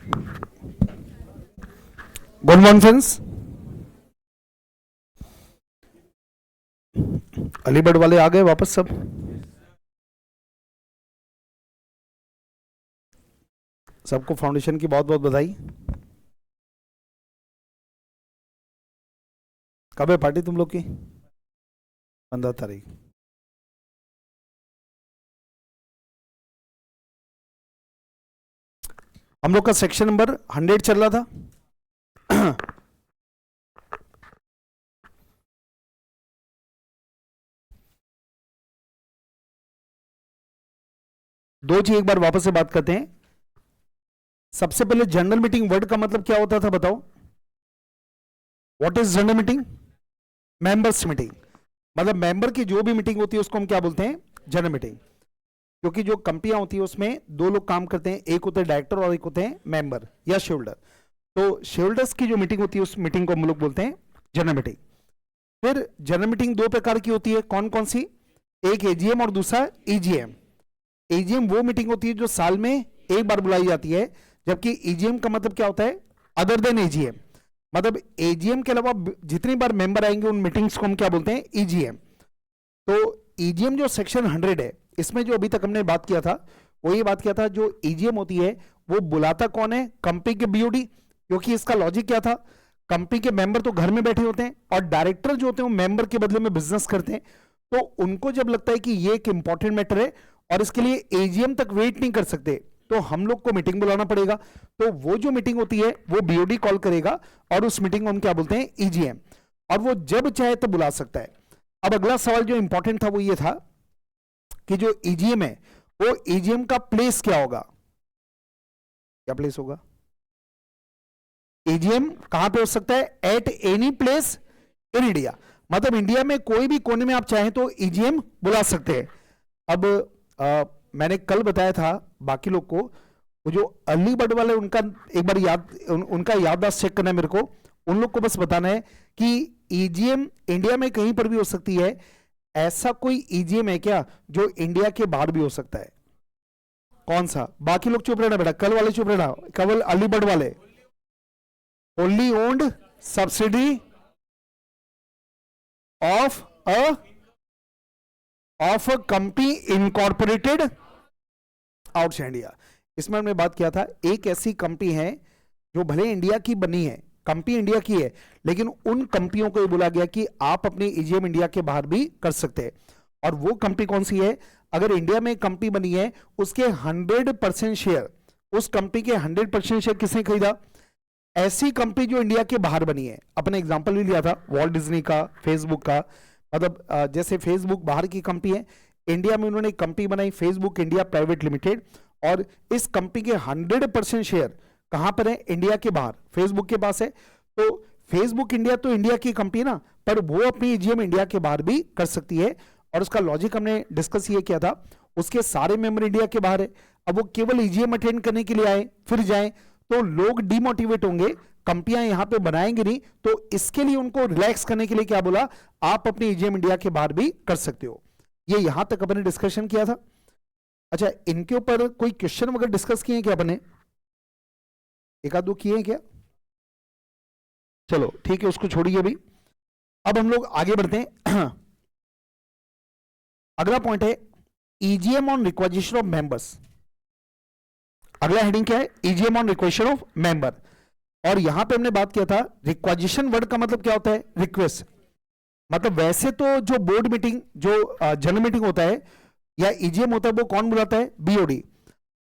Good morning friends. Aligarh वाले आ गए वापस सब? सबको फाउंडेशन की बहुत बहुत बधाई। कब है पार्टी तुम लोग की? 15 तारीख। हम लोग का सेक्शन नंबर 100 चल रहा था। दो चीज एक बार वापस से बात करते हैं। सबसे पहले जनरल मीटिंग वर्ड का मतलब क्या होता था बताओ? What is general meeting? Members meeting. मतलब मेंबर की जो भी मीटिंग होती है उसको हम क्या बोलते हैं? General meeting. क्योंकि जो कंपनियां होती है उसमें दो लोग काम करते हैं, एक होते हैं डायरेक्टर और एक होते हैं मेंबर या शेयर होल्डर। तो शेयर होल्डर्स की जो मीटिंग होती है उस मीटिंग को हम लोग बोलते हैं जनरल मीटिंग। फिर जनरल मीटिंग दो प्रकार की होती है, कौन कौन सी? एक एजीएम और दूसरा ईजीएम। एजीएम वो मीटिंग होती है जो साल में एक बार बुलाई जाती है, जबकि ईजीएम का मतलब क्या होता है? Other than AGM. मतलब एजीएम के अलावा जितनी बार मेंबर आएंगे उन मीटिंग्स को हम क्या बोलते हैं? ईजीएम। तो ईजीएम जो सेक्शन 100 है, इसमें जो अभी तक हमने बात किया था वो ये बात किया था, जो ईजीएम होती है वो बुलाता कौन है? कंपनी के बीओडी। क्योंकि इसका लॉजिक क्या था? कंपनी के मेंबर तो घर में बैठे होते हैं और डायरेक्टर जो होते हैं वो मेंबर के बदले में बिजनेस करते हैं। तो उनको जब लगता है कि ये एक इंपॉर्टेंट मैटर है और इसके लिए एजीएम तक वेट नहीं कर सकते, तो हम लोग को मीटिंग बुलाना पड़ेगा। तो वो जो मीटिंग होती है वो बीओडी कॉल करेगा और उस मीटिंग को हम क्या बोलते हैं? ईजीएम। और वो जब चाहे तो बुला सकता है। अब अगला सवाल जो इंपॉर्टेंट था वो ये था कि जो ईजीएम है वो ईजीएम का प्लेस क्या होगा? क्या प्लेस होगा? ईजीएम कहां पे हो सकता है? At any place in India. मतलब इंडिया में कोई भी कोने में आप चाहें तो ईजीएम बुला सकते हैं। अब मैंने कल बताया था बाकी लोग को, वो जो अर्ली बर्ड वाले उनका एक बार उनका याददाश्त चेक करना है मेरे को। उन लोग को बस बताना है कि ईजीएम इंडिया में कहीं पर भी हो सकती है। ऐसा कोई ईजीएम है क्या जो इंडिया के बाहर भी हो सकता है? कौन सा? बाकी लोग चुप रहना बेटा, कल वाले चुप रहना, केवल अर्ली बर्ड वाले। Only owned subsidy of a company incorporated outside India. इसमें हमने बात किया था एक ऐसी कंपनी है जो भले इंडिया की बनी है, कंपनी इंडिया की है, लेकिन उन कंपनियों को ये बोला गया कि आप अपनी ईजीएम इंडिया के बाहर भी कर सकते हैं। और वो कंपनी कौन सी है? अगर इंडिया में कंपनी बनी है उसके 100% शेयर, उस कंपनी के 100% शेयर किसने खरीदा? ऐसी कंपनी जो इंडिया के बाहर बनी है। अपने एग्जांपल भी लिया था वॉल्ट डिज्नी का, फेसबुक का। मतलब जैसे फेसबुक बाहर की कंपनी है, इंडिया में उन्होंने एक कंपनी बनाई फेसबुक इंडिया प्राइवेट लिमिटेड, और इस कंपनी के 100% शेयर कहां पर है? इंडिया के बाहर फेसबुक के पास है। तो फेसबुक इंडिया तो इंडिया की कंपनी है ना, पर वो अपनी ईजीएम इंडिया के बाहर भी कर सकती है। और उसका लॉजिक हमने डिस्कस ये किया था, उसके सारे मेंबर इंडिया के बाहर है। अब वो केवल ईजीएम अटेंड करने के लिए आए फिर जाए तो लोग डिमोटिवेट होंगे, कंपनियां यहां पे बनाएंगे नहीं। तो इसके लिए उनको रिलैक्स करने के लिए क्या बोला? आप अपनी ईजीएम इंडिया के बाहर भी कर सकते हो। ये यहां तक अपने डिस्कशन किया था। अच्छा, इनके ऊपर कोई क्वेश्चन वगैरह डिस्कस किए क्या अपने? एक आध दो किए हैं क्या? चलो ठीक है, उसको छोड़िए अभी। अब हम लोग आगे बढ़ते हैं। अगला पॉइंट है EGM on requisition of members. अगला हेडिंग क्या है? EGM on requisition of member. और यहां पे हमने बात किया था रिक्वेजिशन वर्ड का मतलब क्या होता है? रिक्वेस्ट। मतलब वैसे तो जो बोर्ड मीटिंग, जो जनरल मीटिंग होता है या ईजीएम होता है, वो कौन बुलाता है? बीओडी।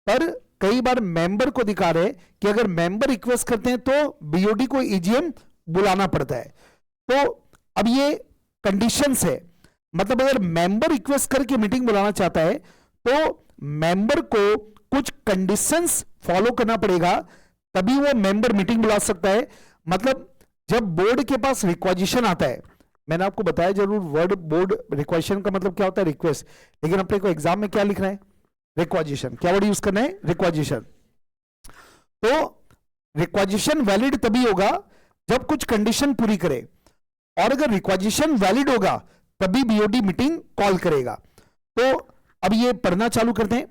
पर कई बार मेंबर को अधिकार है कि अगर मेंबर रिक्वेस्ट करते हैं तो बीओडी को ईजीएम बुलाना पड़ता है। तो अब ये कंडीशंस है, मतलब अगर मेंबर रिक्वेस्ट करके मीटिंग बुलाना चाहता है तो मेंबर को कुछ कंडीशंस फॉलो करना पड़ेगा, तभी वो मेंबर मीटिंग बुला सकता है। मतलब जब बोर्ड के पास रिक्वेजिशन आता है, मैंने आपको बताया जरूर वर्ड बोर्ड रिक्वेजिशन का मतलब क्या होता है? रिक्वेस्ट। लेकिन अपने को एग्जाम में क्या लिखना है? रिक्वेजिशन। क्या वर्ड यूज करना है? रिक्वेजिशन। तो रिक्वेजिशन वैलिड तभी होगा जब कुछ कंडीशन पूरी करे, और अगर रिक्वेजिशन वैलिड होगा तभी बीओडी मीटिंग कॉल करेगा। तो अब ये पढ़ना चालू करते हैं।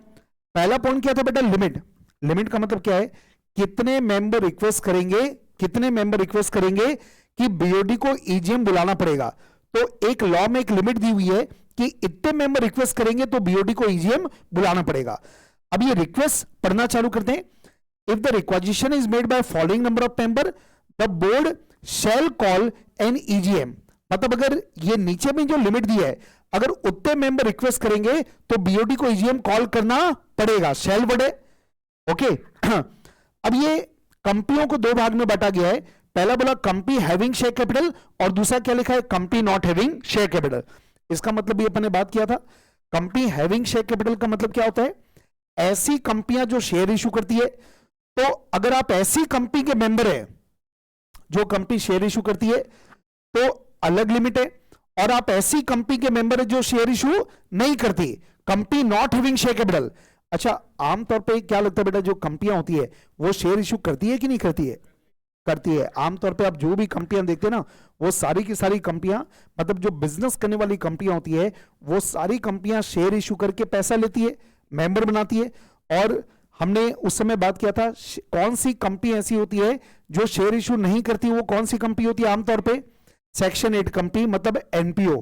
पहला पॉइंट क्या था बेटा? लिमिट। लिमिट का मतलब क्या है कितने मेंबर रिक्वेस्ट करेंगे, कितने मेंबर रिक्वेस्ट करेंगे कि बीओडी को ईजीएम बुलाना पड़ेगा। तो एक लॉ में एक लिमिट दी हुई है कि इतने मेंबर रिक्वेस्ट करेंगे तो बीओडी को ईजीएम बुलाना पड़ेगा। अब ये रिक्वेस्ट पढ़ना चालू करते हैं। If the requisition is made by following number of member the board shall call an EGM. मतलब अगर ये नीचे में जो लिमिट दी है, अगर उतने मेंबर रिक्वेस्ट करेंगे तो बीओडी को ईजीएम कॉल करना पड़ेगा, शैल वर्ड है। ओके अब ये कंपनियों को दो भाग में बांटा गया है। पहला बोला कंपनी हैविंग शेयर कैपिटल और दूसरा क्या लिखा है, company not having share capital. इसका मतलब ये अपन ने बात किया था, कंपनी हैविंग शेयर कैपिटल का मतलब क्या होता है, ऐसी कंपनियां जो शेयर इशू करती है। तो अगर आप ऐसी कंपनी के मेंबर हैं जो कंपनी शेयर इशू करती है तो अलग लिमिट है, और आप ऐसी कंपनी के मेंबर है जो शेयर इशू नहीं करती, company not having share capital. अच्छा आमतौर पे क्या लगता है बेटा, जो कंपनियां होती है वो शेयर इशू करती है कि नहीं करती है, करती है। आमतौर पे आप जो भी कंपनियां देखते हैं ना, वो सारी की सारी कंपनियां, मतलब जो बिजनेस करने वाली कंपनियां होती है वो सारी कंपनियां शेयर इशू करके पैसा लेती है, मेंबर बनाती है। और हमने उस समय बात किया था कौन सी कंपनी ऐसी होती है जो शेयर इशू नहीं करती, वो कौन सी कंपनी होती है आमतौर पे, सेक्शन 8 कंपनी, मतलब एनपीओ।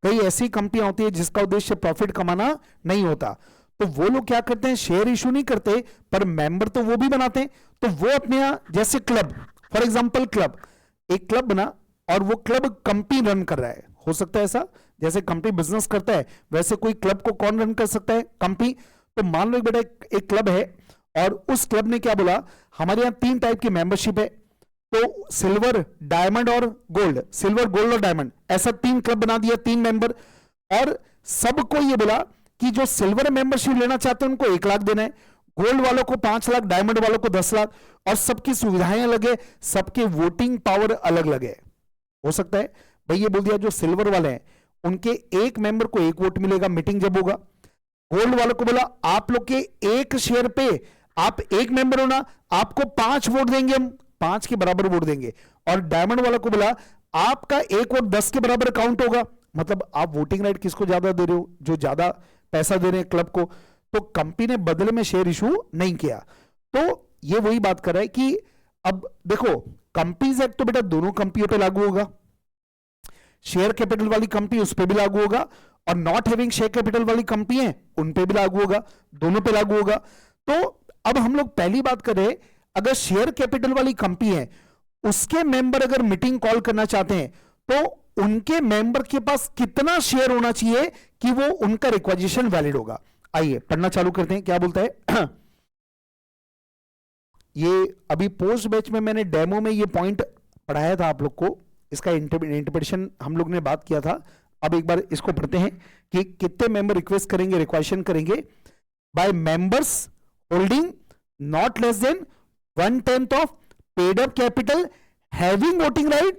कई ऐसी कंपनियां होती है जिसका उद्देश्य प्रॉफिट कमाना नहीं होता, तो वो लोग क्या करते हैं, शेयर इशू नहीं करते पर मेंबर तो वो भी बनाते हैं। तो वो अपने यहां जैसे क्लब, फॉर एग्जांपल क्लब, एक क्लब बना और वो क्लब कंपनी रन कर रहा है, हो सकता है ऐसा, जैसे कंपनी बिजनेस करता है वैसे कोई क्लब को कौन रन कर सकता है, कंपनी। तो मान लो बेटा एक क्लब है और उस क्लब ने क्या बोला, हमारे यहां 3 टाइप की मेंबरशिप है, तो सिल्वर, डायमंड और गोल्ड, सिल्वर, गोल्ड और डायमंड, ऐसा 3 क्लब बना दिया, 3 मेंबर। और सबको ये बोला कि जो सिल्वर मेंबरशिप लेना चाहते हैं उनको 1 लाख देना है, गोल्ड वालों को 5 लाख, डायमंड वालों को 10 लाख, और सबकी सुविधाएं अलग है, सबके वोटिंग पावर अलग अलग है। हो सकता है भाई ये बोल दिया जो सिल्वर वाले हैं उनके एक मेंबर को 1 वोट मिलेगा मीटिंग जब होगा, गोल्ड वालों को बोला आप लोग के एक शेयर पे आप एक मेंबर हो ना, आपको 5 वोट देंगे, हम 5 के बराबर वोट देंगे। और डायमंड वालों को बोला आपका 1 वोट 10 के बराबर काउंट होगा, मतलब आप वोटिंग राइट किसको ज्यादा दे रहे हो, जो ज्यादा पैसा दे रहे हैं क्लब को। तो कंपनी ने बदले में शेयर इशू नहीं किया। तो ये वही बात कर रहा है कि अब देखो कंपनीज एक्ट तो बेटा दोनों कंपनियों पे लागू होगा, शेयर कैपिटल वाली कंपनी उस पर भी लागू होगा, और नॉट हैविंग शेयर कैपिटल वाली कंपनी है उन पे भी लागू होगा, दोनों पे लागू होगा। तो अब हम लोग पहली बात करें, अगर शेयर कैपिटल वाली कंपनी है उसके मेंबर अगर मीटिंग कॉल करना चाहते हैं तो उनके मेंबर के पास कितना शेयर होना चाहिए कि वो उनका रिक्वेजिशन वैलिड होगा। आइए पढ़ना चालू करते हैं, क्या बोलता है ये अभी पोस्ट बैच में मैंने डेमो में ये पॉइंट पढ़ाया था आप लोग को, इसका इंटरप्रिटेशन हम लोग ने बात किया था। अब एक बार इसको पढ़ते हैं कि कितने मेंबर रिक्वेस्ट करेंगे, रिक्वेशन करेंगे, by members holding not less than 1/10 of paid up capital having voting right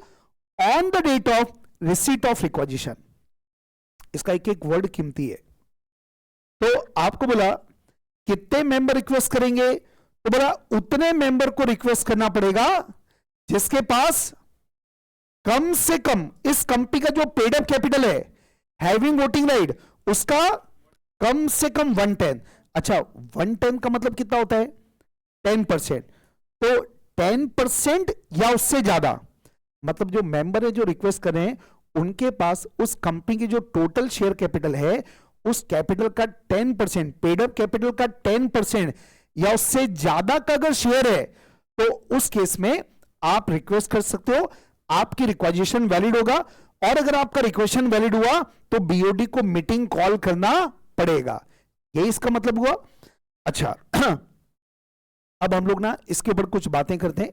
on the date of receipt of requisition. इसका एक एक वर्ड कीमती है। तो आपको बोला कितने मेंबर रिक्वेस्ट करेंगे, तो बोला उतने मेंबर को रिक्वेस्ट करना पड़ेगा जिसके पास कम से कम इस कंपनी का जो पेड अप कैपिटल है हैविंग वोटिंग राइट उसका कम से कम 1/10। अच्छा 1/10 का मतलब कितना होता है, 10%। तो 10% या उससे ज्यादा, मतलब जो मेंबर है जो रिक्वेस्ट कर रहे हैं उनके पास उस कंपनी की जो टोटल शेयर कैपिटल है उस कैपिटल का 10%, पेड अप कैपिटल का 10% या उससे ज्यादा का अगर शेयर है तो उस केस में आप रिक्वेस्ट कर सकते हो, आपकी रिक्वेजिशन वैलिड होगा। और अगर आपका रिक्वेशन वैलिड हुआ तो बीओडी को मीटिंग कॉल करना पड़ेगा, यही इसका मतलब हुआ। अच्छा अब हम लोग ना इसके ऊपर कुछ बातें करते हैं,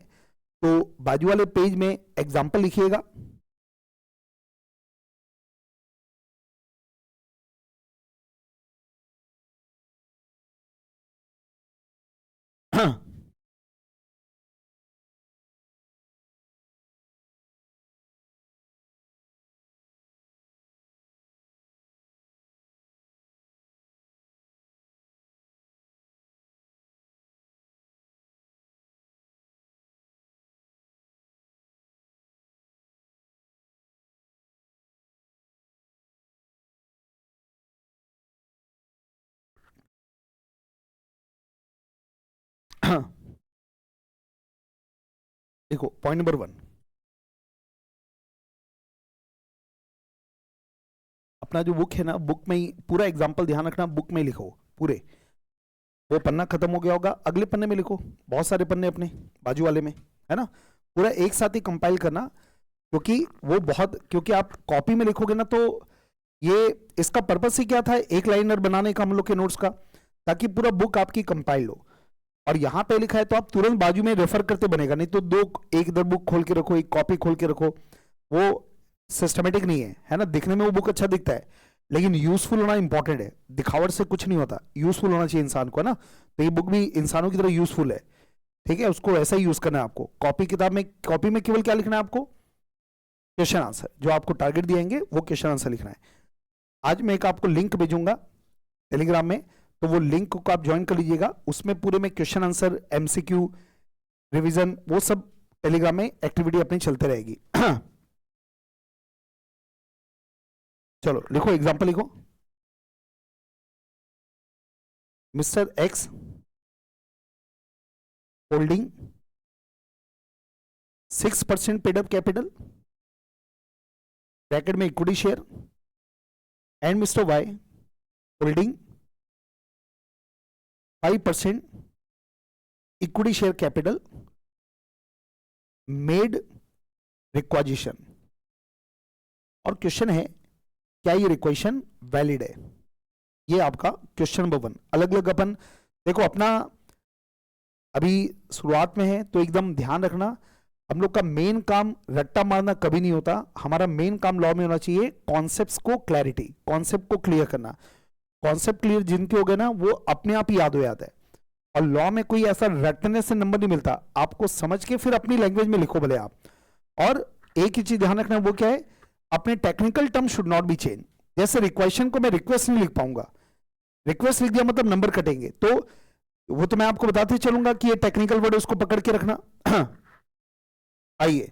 तो बाजू वाले पेज में एग्जांपल लिखिएगा। देखो पॉइंट नंबर 1, अपना जो बुक है ना, बुक में ही पूरा एग्जांपल ध्यान रखना, बुक में लिखो पूरे। वो पन्ना खत्म हो गया होगा, अगले पन्ने में लिखो, बहुत सारे पन्ने अपने बाजू वाले में, है ना, पूरा एक साथ ही कंपाइल करना, क्योंकि वो बहुत, क्योंकि आप कॉपी में लिखोगे ना तो ये, इसका पर्पस ही क्या था, एक लाइनर बनाने का हम लोग के नोट्स का, ताकि पूरा बुक आपकी कंपाइल हो। और यहां पे लिखा है तो आप तुरंत बाजू में रेफर करते बनेगा, नहीं तो दो, एक इधर बुक खोल के रखो, एक कॉपी खोल के रखो, वो सिस्टमेटिक नहीं है ना। दिखने में वो बुक अच्छा दिखता है, लेकिन यूजफुल होना इंपॉर्टेंट है, दिखावट से कुछ नहीं होता, यूजफुल होना चाहिए इंसान को, है ना। तो ये बुक भी इंसानों की तरह यूजफुल है, ठीक है, उसको ऐसा ही यूज करना है आपको। कॉपी किताब में, कॉपी में केवल क्या लिखना है आपको, क्वेश्चन आंसर, जो आपको टारगेट दिएंगे वो क्वेश्चन आंसर लिखना है। आज मैं एक आपको लिंक भेजूंगा टेलीग्राम में, तो वो लिंक को आप ज्वाइन कर लीजिएगा, उसमें पूरे में क्वेश्चन आंसर, एमसीक्यू, रिवीजन, वो सब टेलीग्राम में एक्टिविटी अपनी चलते रहेगी। चलो लिखो, एग्जांपल लिखो। Mister X holding 6% paid up capital, bracket में equity share, and mister Y holding 5% equity share capital, made requisition. और क्वेश्चन है, क्या ये रिक्वेशन वैलिड है? ये आपका क्वेश्चन नंबर 1। अलग अलग अपन देखो, अपना अभी शुरुआत में है तो एकदम ध्यान रखना, हम लोग का मेन काम रट्टा मारना कभी नहीं होता। हमारा मेन काम लॉ में होना चाहिए कॉन्सेप्ट्स को क्लैरिटी, कॉन्सेप्ट को क्लियर करना। कॉन्सेप्ट क्लियर जिनके हो गए ना, वो अपने आप ही याद हो जाता है। और लॉ में कोई ऐसा रटने से नंबर नहीं मिलता, आपको समझ के फिर अपनी लैंग्वेज में लिखो भले आप। और एक ही चीज ध्यान रखना, वो क्या है, अपने technical term should not be change. जैसे रिक्वेशन को मैं रिक्वेस्ट नहीं लिख पाऊंगा, रिक्वेस्ट लिख दिया मतलब नंबर कटेंगे, तो वो तो मैं आपको बताते चलूंगा कि ये टेक्निकल वर्ड, उसको पकड़ के रखना। आइए,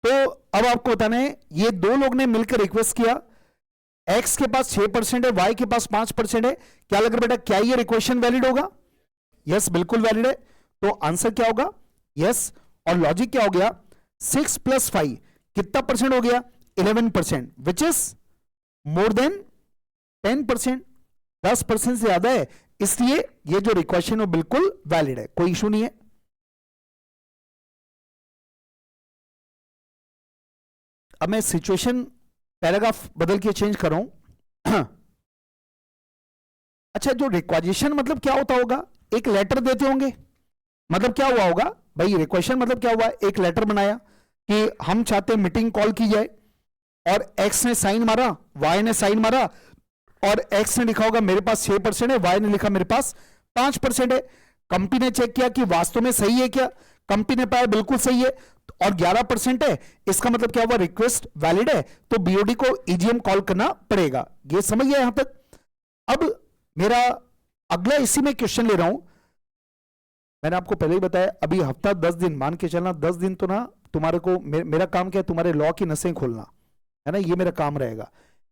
तो अब आपको बताना है, ये दो लोग ने मिलकर रिक्वेस्ट किया, एक्स के पास 6% है, वाई के पास 5% है। क्या लग रहा है बेटा, क्या ये रिक्वेशन वैलिड होगा? यस, बिल्कुल वैलिड है। तो आंसर क्या होगा? यस। और लॉजिक क्या हो गया, 6 + 5 कितना परसेंट हो गया? 11%, विच इज मोर देन 10%, 10% से ज्यादा है, इसलिए ये जो रिक्वेशन है वो बिल्कुल वैलिड है, कोई इशू नहीं है। अब मैं सिचुएशन पैराग्राफ बदल के चेंज कर रहा हूं। अच्छा, जो रिक्वेजिशन मतलब क्या होता होगा, एक लेटर देते होंगे, मतलब क्या हुआ होगा भाई, रिक्वेशन मतलब क्या हुआ, एक लेटर बनाया कि हम चाहते हैं मीटिंग कॉल की जाए, और एक्स ने साइन मारा, वाई ने साइन मारा, और एक्स ने लिखा होगा मेरे पास 6% है, वाई ने लिखा मेरे पास 5% है। कंपनी ने चेक किया कि वास्तव में सही है क्या, कंपनी ने पाया बिल्कुल सही है, और 11% है, इसका मतलब क्या हुआ, रिक्वेस्ट वैलिड है, तो बीओडी को ईजीएम कॉल करना पड़ेगा। ये समझ गया यहां तक? अब मेरा अगला इसी में क्वेश्चन ले रहा हूं। मैंने आपको पहले ही बताया, अभी हफ्ता 10 दिन मान के चलना, 10 दिन तो ना तुम्हारे को, मेरा काम क्या है, तुम्हारे लॉ की नसें खोलना है ना, ये मेरा काम रहेगा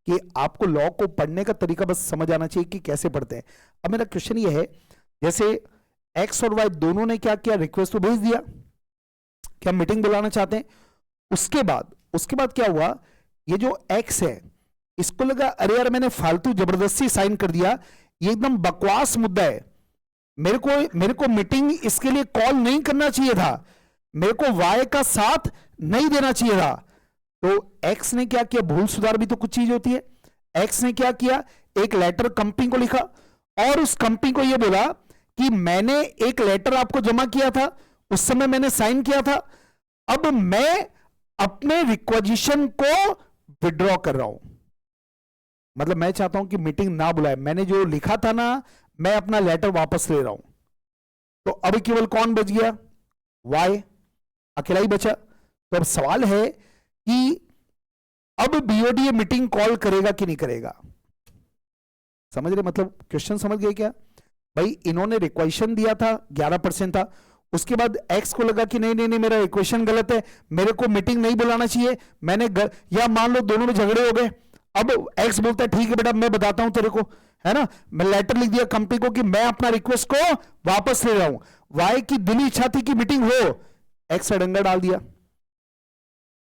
कि आपको लॉ को पढ़ने का तरीका बस समझ आना चाहिए कि कैसे पढ़ते हैं। अब मेरा क्वेश्चन ये है, जैसे एक्स और वाई दोनों ने क्या किया, रिक्वेस्ट तो भेज दिया कि हम मीटिंग बुलाना चाहते हैं। उसके बाद क्या हुआ, ये जो एक्स है इसको लगा अरे यार मैंने फालतू जबरदस्ती साइन कर दिया, ये एकदम बकवास मुद्दा है, मेरे को मीटिंग इसके लिए कॉल नहीं करना चाहिए था, मेरे को वाई का साथ नहीं देना चाहिए था। तो एक्स ने क्या किया, भूल सुधार भी तो कुछ चीज होती है। एक्स ने क्या किया, एक लेटर कंपनी को लिखा, और उस कंपनी को यह बोला कि मैंने एक लेटर आपको जमा किया था, उस समय मैंने साइन किया था, अब मैं अपने रिक्वेजिशन को विड्रॉ कर रहा हूं, मतलब मैं चाहता हूं कि मीटिंग ना बुलाए, मैंने जो लिखा था ना, मैं अपना लेटर वापस ले रहा हूं। तो अब केवल कौन बच गया, वाई अकेला ही बचा। तो अब सवाल है कि अब बीओडी मीटिंग कॉल करेगा कि नहीं करेगा? समझ रहे, मतलब क्वेश्चन समझ गए क्या भाई? इन्होंने रिक्वेशन दिया था, 11% था, उसके बाद एक्स को लगा कि नहीं नहीं नहीं, मेरा रिक्वेशन गलत है, मेरे को मीटिंग नहीं बुलाना चाहिए, या मान लो दोनों में झगड़े हो गए। अब एक्स बोलता है ठीक है बेटा मैं बताता हूं तेरे को, है ना, मैं लेटर लिख दिया कंपनी को कि मैं अपना रिक्वेस्ट को वापस ले रहा हूं। वाई की दिली इच्छा थी कि मीटिंग हो, एक्स अडंगा डाल दिया।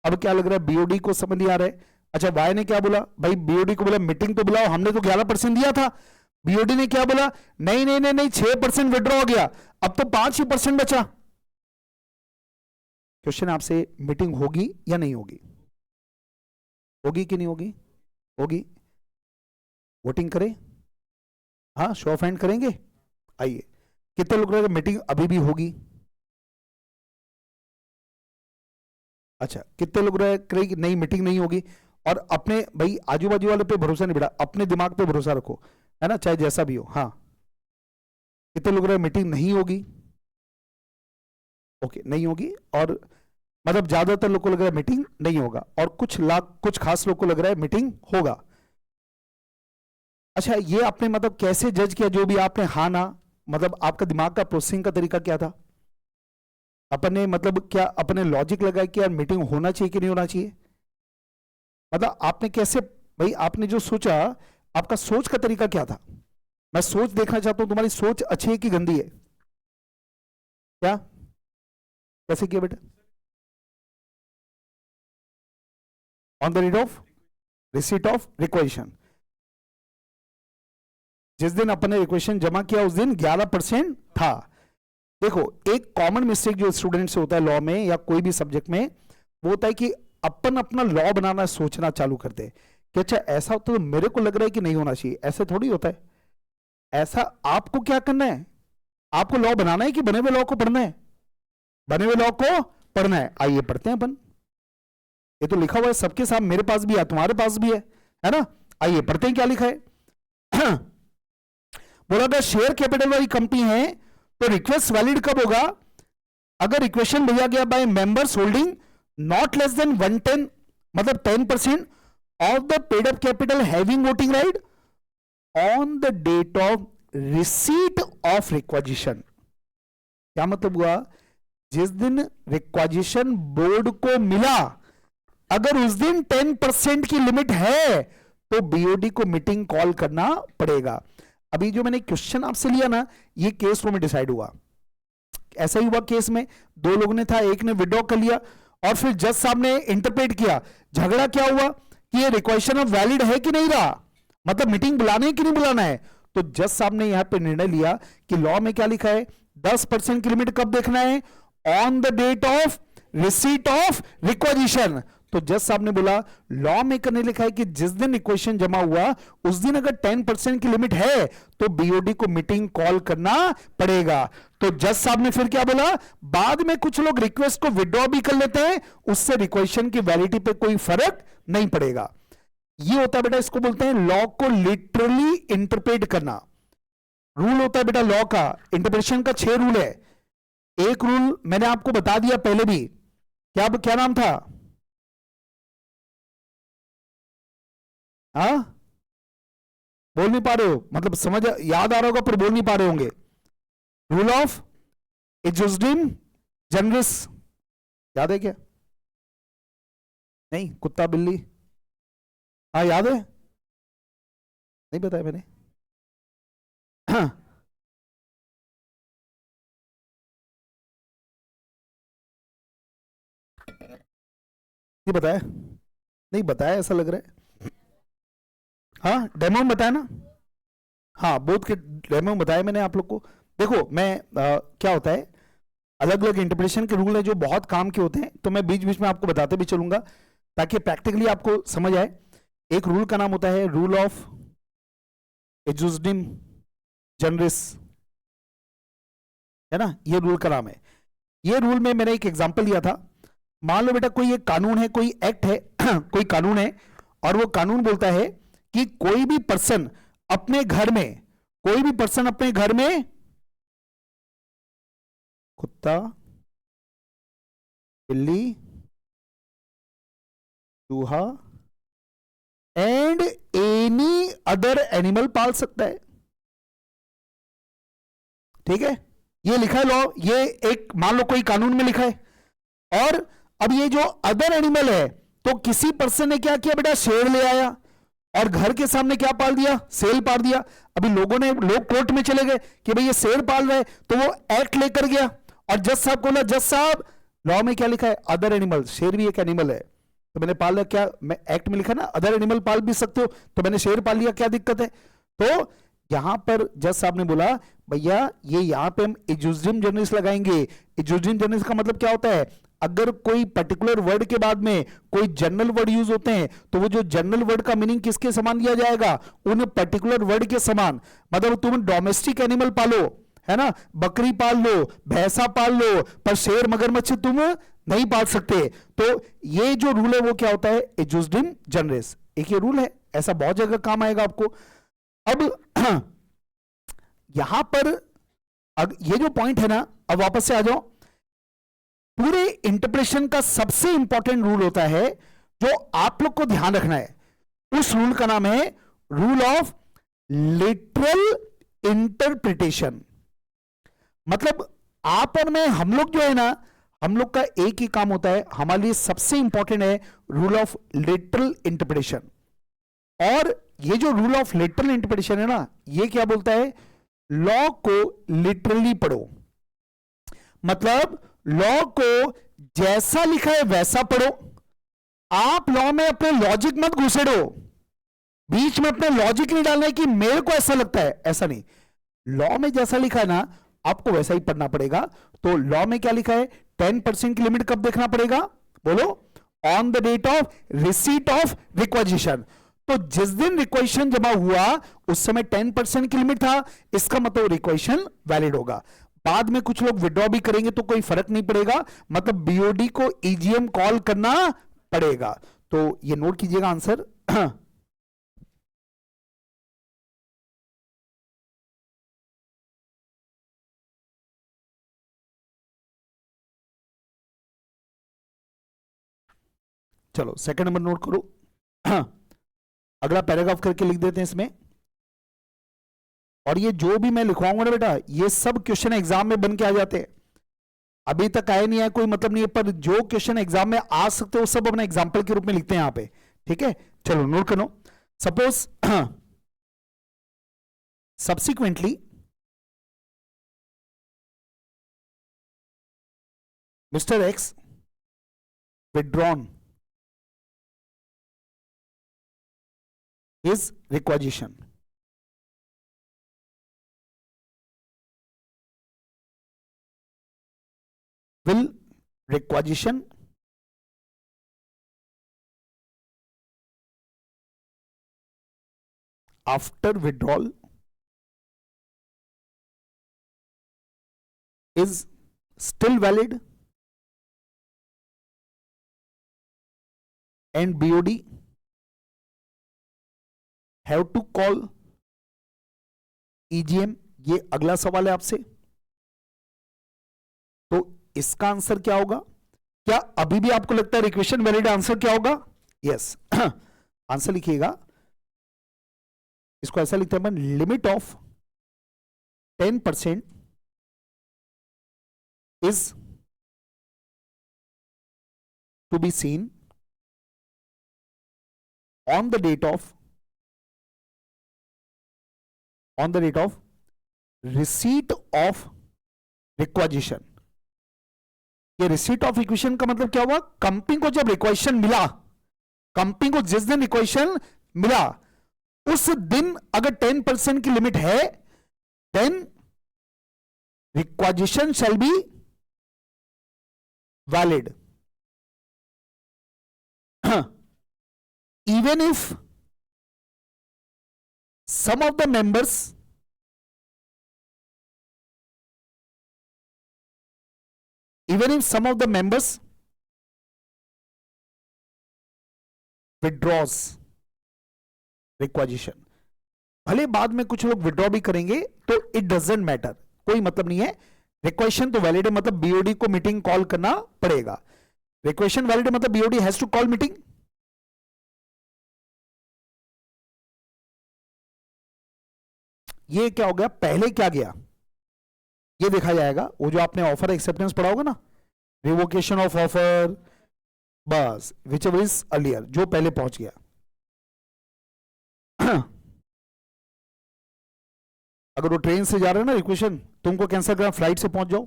अब क्या लग रहा है, बीओडी को समझ नहीं आ रहा है। अच्छा, वाई ने क्या बोला, भाई बीओडी को बोला मीटिंग तो बुलाओ, हमने तो 11% दिया था। बीओडी ने क्या बोला, नहीं नहीं नहीं नहीं 6% विड्रॉ हो गया, अब तो 5% बचा। क्वेश्चन आपसे, मीटिंग होगी या नहीं होगी? होगी कि नहीं होगी? होगी। वोटिंग करें? हाँ, शो ऑफ हैंड करेंगे। आइए, कितने लोग रहेगा मीटिंग अभी भी होगी? अच्छा, कितने लोग रहे नहीं मीटिंग नहीं होगी? और अपने भाई आजू बाजू वाले पे भरोसा नहीं बेटा, अपने दिमाग पे भरोसा रखो, है ना, चाहे जैसा भी हो। हाँ, कितने लोग रहे मीटिंग नहीं होगी? ओके, नहीं होगी। और मतलब ज्यादातर लोग को लग रहा है मीटिंग नहीं होगा, और कुछ खास लोग को लग रहा है मीटिंग होगा। अच्छा, ये आपने मतलब कैसे जज किया, जो भी आपने हाँ ना, मतलब आपका दिमाग का प्रोसेसिंग का तरीका क्या था? अपने मतलब क्या अपने लॉजिक लगाया कि यार मीटिंग होना चाहिए कि नहीं होना चाहिए? मतलब आपने कैसे, भाई आपने जो सोचा, आपका सोच का तरीका क्या था? मैं सोच देखना चाहता हूं, तुम्हारी सोच अच्छी है कि गंदी है? क्या कैसे किया बेटा? On the read of receipt of requisition. जिस दिन अपने रिक्वेशन जमा किया उस दिन 11% था। देखो, एक कॉमन मिस्टेक जो स्टूडेंट से होता है लॉ में या कोई भी सब्जेक्ट में, वो होता है कि अपन अपना लॉ बनाना सोचना चालू करते हैं कि अच्छा ऐसा होता तो मेरे को लग रहा है कि नहीं होना चाहिए। ऐसे थोड़ी होता है। ऐसा आपको क्या करना है, आपको लॉ बनाना है कि बने हुए लॉ को पढ़ना है? बने हुए लॉ को पढ़ना है। आइए पढ़ते हैं अपन, ये तो लिखा हुआ है सबके सामने, मेरे पास भी है, तुम्हारे पास भी है ना। आइए पढ़ते हैं क्या लिखा है। बोला अगर शेयर कैपिटल वाली कंपनी है तो रिक्वेस्ट वैलिड कब होगा? अगर रिक्वेशन भेजा गया by members holding not less than 110, मतलब 10% of the paid up capital having voting right on the date of receipt of requisition. क्या मतलब हुआ? जिस दिन रिक्वेजिशन बोर्ड को मिला, अगर उस दिन 10% की लिमिट है तो बीओडी को मीटिंग कॉल करना पड़ेगा। अभी जो मैंने क्वेश्चन आपसे लिया ना, ये केस लो में डिसाइड हुआ। ऐसा ही हुआ केस में, दो लोगों ने था, एक ने विड्रॉ कर लिया और फिर जज साहब ने इंटरप्रेट किया। झगड़ा क्या हुआ कि ये रिक्वेशन अब वैलिड है कि नहीं रहा, मतलब मीटिंग बुलाना है कि नहीं बुलाना है। तो जज साहब ने यहां पे निर्णय लिया कि लॉ में क्या लिखा है, 10% की लिमिट कब देखना है? On the date of receipt of requisition. तो जज साहब ने बोला लॉ में करने लिखा है कि जिस दिन इक्वेशन जमा हुआ उस दिन अगर 10% की लिमिट है तो बीओडी को मीटिंग कॉल करना पड़ेगा। तो जज साहब ने फिर क्या बोला, बाद में कुछ लोग रिक्वेस्ट को विड्रॉ भी कर लेते हैं, उससे रिक्वेशन की वैलिडिटी पे कोई फर्क नहीं पड़ेगा। ये होता है बेटा, इसको बोलते हैं लॉ को लिटरली इंटरप्रेट करना। रूल होता है बेटा लॉ का, इंटरप्रिटेशन का 6 रूल है। एक रूल मैंने आपको बता दिया पहले भी, क्या नाम था? हाँ, बोल नहीं पा रहे हो, मतलब समझ याद आ रहा होगा पर बोल नहीं पा रहे होंगे। रूल ऑफ एजुजडिम जनरस, याद है क्या? नहीं, कुत्ता बिल्ली, हाँ याद है? नहीं बताया मैंने? हाँ, नहीं बताया? नहीं बताया ऐसा लग रहा है। हाँ, डेमो में बताया ना? हाँ, बोथ के डेमो में बताया मैंने आप लोग को। देखो मैं क्या होता है, अलग अलग इंटरप्रिटेशन के रूल है जो बहुत काम के होते हैं, तो मैं बीच बीच में आपको बताते भी चलूंगा ताकि प्रैक्टिकली आपको समझ आए। एक रूल का नाम होता है रूल ऑफ एजुजडिम जनरस, है ना, ये रूल का नाम है। ये रूल में मैंने एक एग्जांपल दिया था। मान लो बेटा कोई एक कानून है, कोई एक्ट है, कोई कानून है, और वो कानून बोलता है कि कोई भी पर्सन अपने घर में, कोई भी पर्सन अपने घर में कुत्ता, बिल्ली, चूहा एंड एनी अदर एनिमल पाल सकता है। ठीक है, ये लिखा है लॉ, ये एक मान लो कोई कानून में लिखा है। और अब ये जो अदर एनिमल है, तो किसी पर्सन ने क्या किया बेटा, शेर ले आया और घर के सामने क्या पाल दिया, शेर पाल दिया। अभी लोग कोर्ट में चले गए कि भाई ये शेर पाल रहे, तो वो एक्ट लेकर गया और जज साहब को बोला, जज साहब लॉ में क्या लिखा है, अदर एनिमल, शेर भी एक एनिमल है, तो मैंने पाल लिया, क्या मैं एक्ट में लिखा ना अदर एनिमल पाल भी सकते हो, तो मैंने शेर पाल लिया, क्या दिक्कत है। तो यहां पर जज साहब ने बोला भैया ये यहां पे हम इजूजियम जनरलिस लगाएंगे। इजूजियम जनरलिस का मतलब क्या होता है, अगर कोई पर्टिकुलर वर्ड के बाद में कोई जनरल वर्ड यूज होते हैं तो वो जो जनरल वर्ड का मीनिंग किसके समान दिया जाएगा, उन पर्टिकुलर वर्ड के समान। मतलब तुम डोमेस्टिक एनिमल पालो, है ना, बकरी पाल लो, भैंसा पाल लो, पर शेर मगरमच्छ तुम नहीं पाल सकते। तो ये जो रूल है वो क्या होता है, इजूजियम जनरलिस, एक ये रूल है, ऐसा बहुत जगह काम आएगा आपको। अब यहां पर ये जो पॉइंट है ना, अब वापस से आ जाओ, पूरे इंटरप्रिटेशन का सबसे इंपॉर्टेंट रूल होता है जो आप लोग को ध्यान रखना है, उस रूल का नाम है रूल ऑफ लिटरल इंटरप्रिटेशन। मतलब आप और मैं, हम लोग जो है ना, हम लोग का एक ही काम होता है, हमारे लिए सबसे इंपॉर्टेंट है रूल ऑफ लिटरल इंटरप्रिटेशन। और ये जो रूल ऑफ लिटरल इंटरप्रिटेशन है ना, ये क्या बोलता है, लॉ को लिटरली पढ़ो। मतलब लॉ को जैसा लिखा है वैसा पढ़ो। आप लॉ में अपने लॉजिक मत घुसेड़ो, बीच में अपने लॉजिक नहीं डालना है कि मेरे को ऐसा लगता है, ऐसा नहीं। लॉ में जैसा लिखा है ना आपको वैसा ही पढ़ना पड़ेगा। तो लॉ में क्या लिखा है, 10% की लिमिट कब देखना पड़ेगा, बोलो, on the date of receipt of requisition. तो जिस दिन रिक्वेशन जमा हुआ उस समय 10% की लिमिट था, इसका मतलब रिक्वेशन वैलिड होगा। बाद में कुछ लोग विड्रॉ भी करेंगे तो कोई फर्क नहीं पड़ेगा, मतलब बीओडी को ईजीएम कॉल करना पड़ेगा। तो ये नोट कीजिएगा आंसर। चलो सेकंड नंबर नोट करो। अगला पैराग्राफ करके लिख देते हैं इसमें। और ये जो भी मैं लिखवाऊंगा ना बेटा, ये सब क्वेश्चन एग्जाम में बन के आ जाते हैं। अभी तक आए नहीं आए कोई मतलब नहीं है, पर जो क्वेश्चन एग्जाम में आ सकते हो सब अपना एग्जाम्पल के रूप में लिखते हैं यहां पे, ठीक है। चलो नोट करो। Suppose subsequently mister x withdrawn his requisition. Will requisition after withdrawal is still valid and BOD have to call EGM? ये अगला सवाल है आपसे। तो इसका आंसर क्या होगा, क्या अभी भी आपको लगता है रिक्वेशन वैलिड, आंसर क्या होगा, यस। आंसर लिखिएगा, इसको ऐसा लिखते हैं, limit of 10% is to be seen on the date of receipt of requisition। ये रिसीट ऑफ रिक्वेशन का मतलब क्या हुआ, कंपनी को जब रिक्वेशन मिला, कंपनी को जिस दिन रिक्वेशन मिला उस दिन अगर 10% की लिमिट है, then requisition shall be valid even if some of the members withdraws requisition। भले बाद में कुछ लोग विड्रॉ भी करेंगे तो इट डजेंट मैटर, कोई मतलब नहीं है, रिक्वेशन तो वैलिड है, मतलब बीओडी को मीटिंग कॉल करना पड़ेगा। रिक्वेशन वैलिड है मतलब BOD has to call meeting. ये क्या हो गया, पहले क्या गया ये देखा जाएगा, वो जो आपने ऑफर एक्सेप्टेंस पढ़ा होगा ना, रिवोकेशन ऑफ ऑफर, बस विच एवर इज अर्लियर, जो पहले पहुंच गया। अगर वो ट्रेन से जा रहे हैं ना रिक्वेशन, तुमको कैंसिल करना, फ्लाइट से पहुंच जाओ,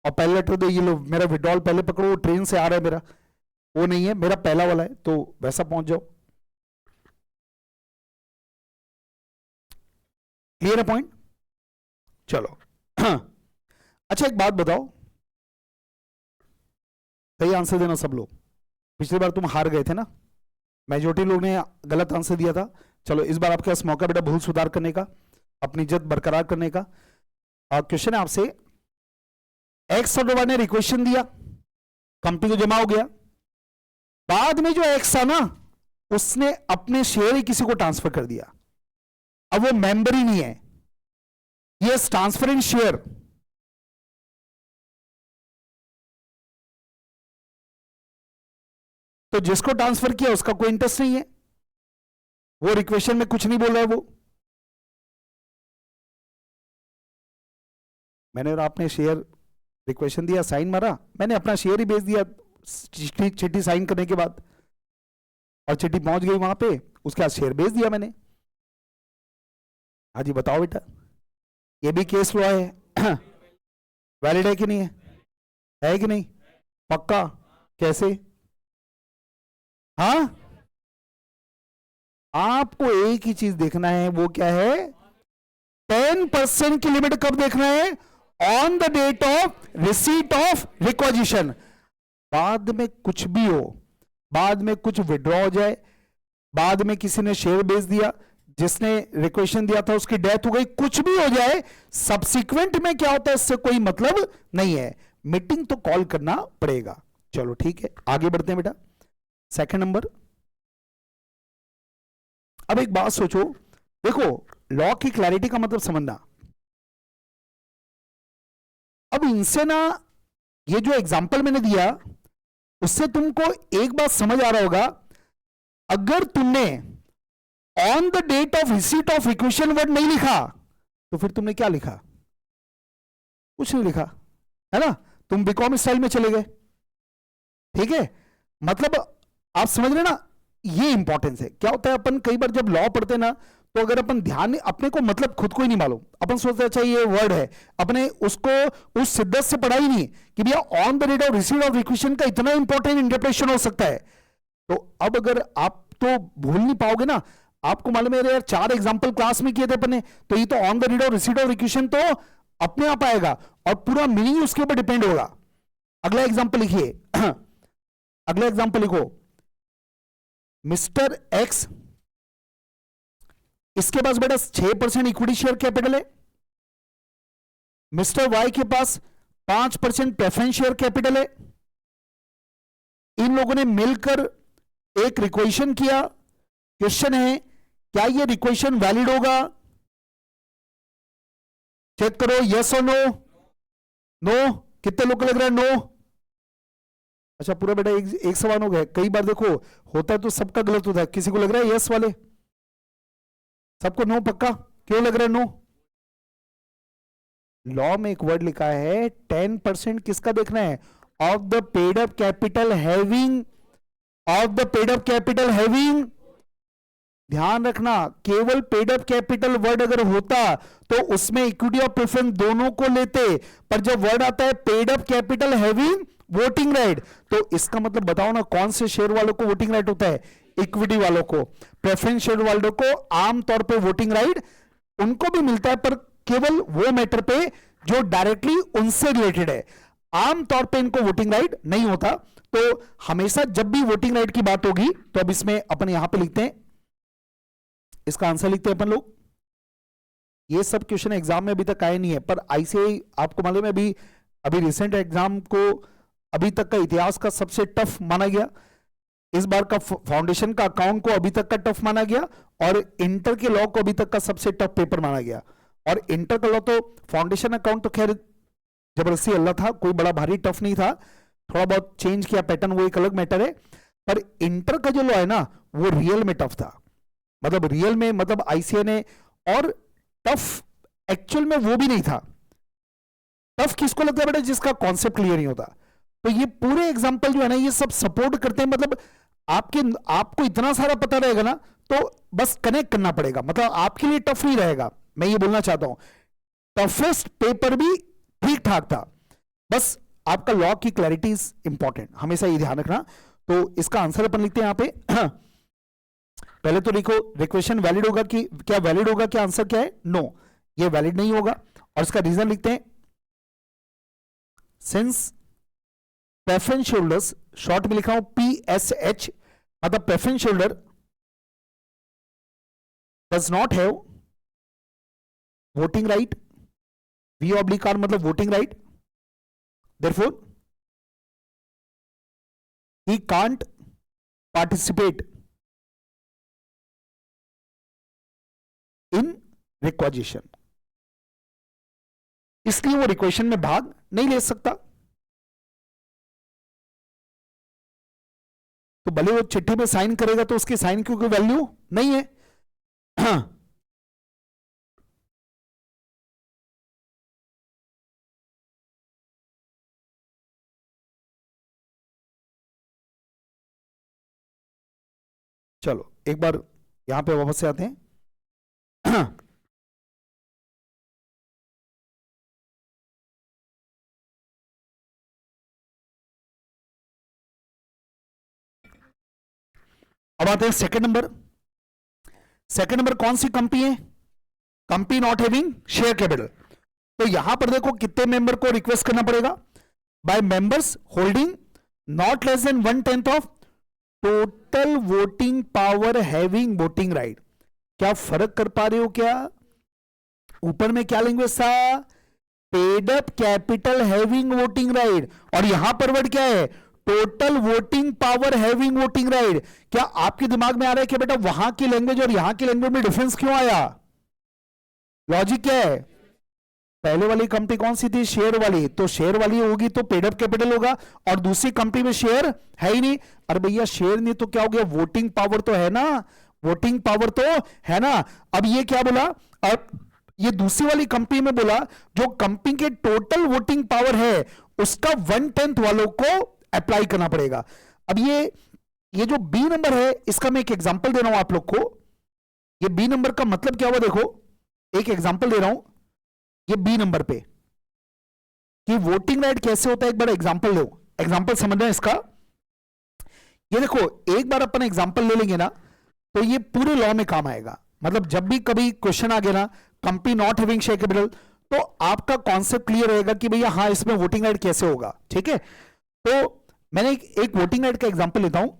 और पहला लेटर दो, ये लो मेरा विड्रॉल पहले पकड़ो, वो ट्रेन से आ रहा है मेरा, वो नहीं है, मेरा पहला वाला है, तो वैसा पहुंच जाओ। क्लियर है पॉइंट? चलो अच्छा एक बात बताओ, सही आंसर देना सब लोग। पिछली बार तुम हार गए थे ना, मेजोरिटी लोग ने गलत आंसर दिया था। चलो इस बार आपके पास मौका बेटा भूल सुधार करने का, अपनी इज्जत बरकरार करने का। क्वेश्चन है आपसे, एक्स और वाई ने रिक्वेशन दिया, कंपनी को जमा हो गया, बाद में जो एक्स था ना उसने अपने शेयर ही किसी को ट्रांसफर कर दिया, अब वो मेंबर ही नहीं है, ये ट्रांसफर इन शेयर। तो जिसको ट्रांसफर किया उसका कोई इंटरेस्ट नहीं है, वो रिक्वेशन में कुछ नहीं बोल रहा है वो। मैंने और आपने शेयर रिक्वेशन दिया, साइन मारा, मैंने अपना शेयर ही भेज दिया चिट्ठी साइन करने के बाद, और चिट्ठी पहुंच गई वहां पे, उसके बाद शेयर भेज दिया मैंने। हाँ जी बताओ बेटा, ये भी केस लॉ है वैलिड है कि नहीं है कि नहीं? पक्का? कैसे? हाँ, आपको एक ही चीज देखना है, वो क्या है? 10% की लिमिट कब देखना है? On the date of receipt of requisition. बाद में कुछ भी हो, बाद में कुछ विड्रॉ हो जाए, बाद में किसी ने शेयर बेच दिया, जिसने रिक्वेशन दिया था उसकी डेथ हो गई, कुछ भी हो जाए, सब्सिक्वेंट में क्या होता है इससे कोई मतलब नहीं है, मीटिंग तो कॉल करना पड़ेगा। चलो ठीक है, आगे बढ़ते हैं बेटा। सेकंड नंबर, अब एक बात सोचो, देखो लॉ की क्लैरिटी का मतलब समझना। अब इनसे ना, ये जो एग्जांपल मैंने दिया उससे तुमको एक बात समझ आ रहा होगा, अगर तुमने on the date of receipt of requisition word नहीं लिखा तो फिर तुमने क्या लिखा? कुछ नहीं लिखा, है ना? तुम बीकॉम स्टाइल में चले गए, ठीक है? मतलब आप समझ रहे ना, ये इंपॉर्टेंस है। क्या होता है, अपन कई बार जब लॉ पढ़ते ना, तो अगर अपन ध्यान, अपने को मतलब खुद को ही नहीं मालूम, अपन सोचते अच्छा ये वर्ड है, अपने उसको उस शिद्दत से पढ़ा ही नहीं कि भैया on the date of receipt of requisition का इतना इंपॉर्टेंट इंटरप्रिटेशन हो सकता है। तो अब अगर आप तो भूल नहीं पाओगे ना, आपको मालूम है यार 4 एग्जांपल क्लास में किए थे अपने, तो ये तो on the date of receipt of requisition तो अपने आप आएगा और पूरा मीनिंग उसके ऊपर डिपेंड होगा। अगला एग्जांपल लिखिए अगला एग्जांपल लिखो, मिस्टर एक्स, इसके पास बेटा 6% इक्विटी शेयर कैपिटल है, मिस्टर वाई के पास 5% प्रेफरेंस शेयर कैपिटल है। इन लोगों ने मिलकर एक रिक्वेशन किया। क्वेश्चन है, क्या ये रिक्वेशन वैलिड होगा? चेक करो, यस और नो। नो, कितने लोग को लग रहा है नो? अच्छा पूरा बेटा एक सवाल हो गया। कई बार देखो होता है तो सबका गलत होता है, किसी को लग रहा है यस वाले, सबको नो पक्का? क्यों लग रहा है नो? लॉ में एक वर्ड लिखा है 10% किसका देखना है? Of the paid up capital having, of the paid up capital having. ध्यान रखना, केवल पेड अप कैपिटल वर्ड अगर होता तो उसमें इक्विटी और प्रेफरेंस दोनों को लेते, पर जब वर्ड आता है paid up capital having voting right, तो इसका मतलब बताओ ना, कौन से शेयर वालों को वोटिंग राइट होता है? इक्विटी वालों को। प्रेफरेंस शेयर वालों को आमतौर पे वोटिंग राइट उनको भी मिलता है, पर केवल वो मैटर पे जो डायरेक्टली उनसे रिलेटेड है, आमतौर पे इनको वोटिंग राइट नहीं होता। तो हमेशा जब भी वोटिंग राइट की बात होगी तो अब इसमें अपन यहां पे लिखते हैं, इसका आंसर लिखते हैं अपन लोग। ये सब क्वेश्चन एग्जाम में अभी तक आए नहीं है, पर आईसीआई आपको मालूम है अभी रिसेंट एग्जाम को अभी तक का इतिहास का सबसे टफ माना गया। इस बार का फाउंडेशन का अकाउंट को अभी तक का टफ माना गया, और इंटर के लॉ को अभी तक का सबसे टफ पेपर माना गया। और इंटर का लॉ तो, फाउंडेशन अकाउंट तो खैर जबरदस्ती अल्लाह था, कोई बड़ा भारी टफ नहीं था, थोड़ा बहुत चेंज किया पैटर्न, वो एक अलग मैटर है। पर इंटर का जो लॉ है ना, वो रियल में टफ था, मतलब रियल में, मतलब आईसीए ने, और टफ एक्चुअल में वो भी नहीं था। टफ किसको लगता है बेटा? जिसका कॉन्सेप्ट क्लियर नहीं होता। तो ये पूरे एग्जांपल जो है ना, ये सब सपोर्ट करते हैं, मतलब आपको इतना सारा पता रहेगा ना, तो बस कनेक्ट करना पड़ेगा, मतलब आपके लिए टफ नहीं रहेगा। मैं ये बोलना चाहता हूं, टफेस्ट पेपर भी ठीक ठाक था, बस आपका लॉ की क्लैरिटी इज इंपॉर्टेंट, हमेशा ये ध्यान रखना। तो इसका आंसर अपन लिखते हैं यहां पे पहले तो लिखो रिक्वेशन वैलिड होगा कि क्या वैलिड होगा, क्या आंसर क्या है, नो, ये वैलिड नहीं होगा। और इसका रीजन लिखते हैं सिंस प्रेफरेंस होल्डर्स, शॉर्ट में लिखा हूं PSH, मतलब preference holder does not have voting right, V/R मतलब voting right, therefore he can't participate in requisition, इसलिए वो रिक्वेशन में भाग नहीं ले सकता। तो भले वो चिट्ठी में साइन करेगा तो उसकी साइन की कोई वैल्यू नहीं है। चलो एक बार यहां पे वापस से आते हैं। अब आते हैं सेकंड नंबर। सेकंड नंबर कौन सी कंपनी है, company not having share capital. तो यहां पर देखो कितने मेंबर को रिक्वेस्ट करना पड़ेगा, by members holding not less than 1/10 of total voting power having voting right. क्या फर्क कर पा रहे हो क्या, ऊपर में क्या लैंग्वेज था, paid up capital having voting right, और यहां पर वर्ड क्या है, total voting power having voting right. क्या आपके दिमाग में आ रहा है कि बेटा वहां की लैंग्वेज और यहां की लैंग्वेज में डिफरेंस क्यों आया, लॉजिक क्या है, पहले वाली कंपनी कौन सी थी, शेयर वाली, तो शेयर वाली होगी तो पेड अप कैपिटल होगा, और दूसरी कंपनी में शेयर है ही नहीं। अरे भैया शेयर नहीं तो क्या हो गया, वोटिंग पावर तो है ना, वोटिंग पावर तो है ना। अब ये क्या बोला, अब ये दूसरी वाली कंपनी में बोला जो कंपनी के टोटल वोटिंग पावर है उसका 1/10 वालों को अप्लाई करना पड़ेगा। अब ये जो बी नंबर है इसका मैं एक एग्जांपल दे रहा हूं आप लोग को। ये बी नंबर का मतलब क्या हुआ, देखो एक एग्जांपल दे रहा हूं ये बी नंबर पे कि वोटिंग राइट कैसे होता है, एक बार एग्जांपल लो, एग्जांपल समझना है इसका। ये देखो एक बार अपन एग्जांपल ले लेंगे ना तो ये पूरे लॉ में काम आएगा। मतलब जब भी कभी क्वेश्चन आ गया ना company not having share capital, तो आपका कॉन्सेप्ट क्लियर रहेगा कि भैया हाँ इसमें वोटिंग राइट कैसे होगा, ठीक है। तो मैंने एक वोटिंग राइट का एग्जांपल लेता हूं।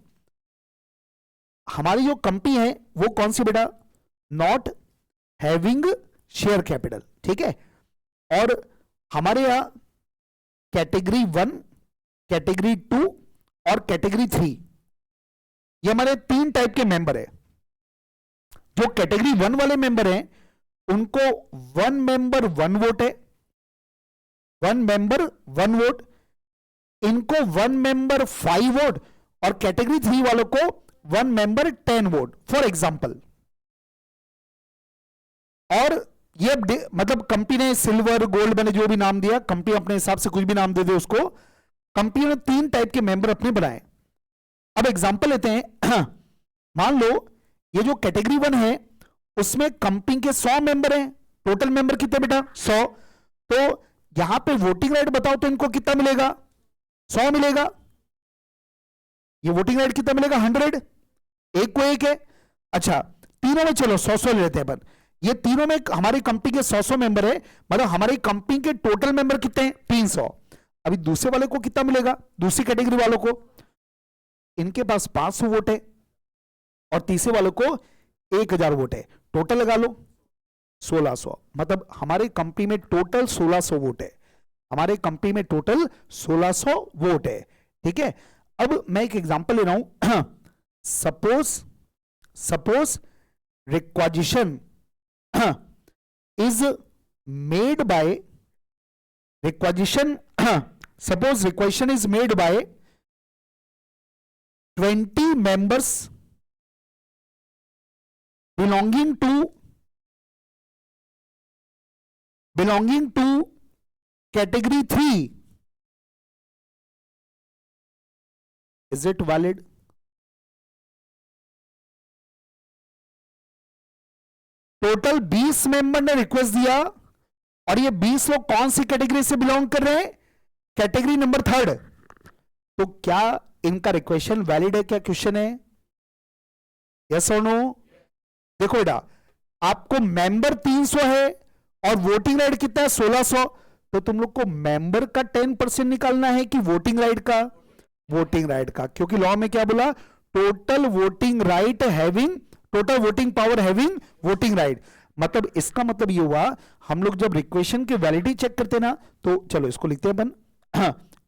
हमारी जो कंपनी है वो कौन सी बेटा, नॉट हैविंग शेयर कैपिटल, ठीक है। और हमारे यहां कैटेगरी 1, कैटेगरी 2 और कैटेगरी 3, ये हमारे 3 टाइप के मेंबर है। जो कैटेगरी 1 वाले मेंबर हैं उनको 1 मेंबर 1 वोट है, 1 मेंबर 1 वोट, इनको 1 मेंबर 5 वोट, और कैटेगरी 3 वालों को 1 मेंबर 10 वोट फॉर एग्जाम्पल। और ये मतलब कंपनी ने सिल्वर गोल्ड मैंने जो भी नाम दिया, कंपनी अपने हिसाब से कुछ भी नाम दे दे उसको, कंपनी ने 3 टाइप के मेंबर अपने बनाए। अब एग्जांपल लेते हैं मान लो ये जो कैटेगरी 1 है उसमें कंपनी के 100 मेंबर हैं, टोटल मेंबर कितने बेटा 100, तो यहां पे वोटिंग राइट बताओ तो इनको कितना मिलेगा, 100 मिलेगा। ये वोटिंग राइट कितना मिलेगा 100, एक को एक है। अच्छा तीनों में चलो 100-100 ले लेते हैं अपन। ये तीनों में हमारी कंपनी के 100-100 मेंबर है, मतलब हमारी कंपनी के टोटल मेंबर कितने हैं 300। अभी दूसरे वाले को कितना मिलेगा, दूसरी कैटेगरी वालों को, इनके पास 500 वोट है और तीसरे वालों को 1000 वोट है, टोटल लगा लो 1600। मतलब हमारे कंपनी में टोटल 1600 वोट है, हमारे कंपनी में टोटल 1600 वोट है, ठीक है। अब मैं एक एग्जांपल ले रहा हूं suppose रिक्वाजिशन is made by requisition suppose requisition is made by 20 members belonging to category 3, is it valid? Total 20 member ने रिक्वेस्ट दिया और ये 20 लोग कौन सी कैटेगरी से बिलोंग कर रहे हैं, कैटेगरी नंबर थर्ड, तो क्या इनका रिक्वेशन वैलिड है? क्या क्वेश्चन है? यस और नो? देखो बेटा, आपको मेंबर 300 है और वोटिंग राइट कितना है? 1600। तो तुम लोग को मेंबर का 10% निकालना है कि वोटिंग राइट का? वोटिंग राइट का, क्योंकि लॉ में क्या बोला? Total voting right having, total voting power having voting right. मतलब इसका मतलब ये हुआ, हम लोग जब रिक्वेशन की वैलिडिटी चेक करते हैं ना, तो चलो इसको लिखते हैं अपन,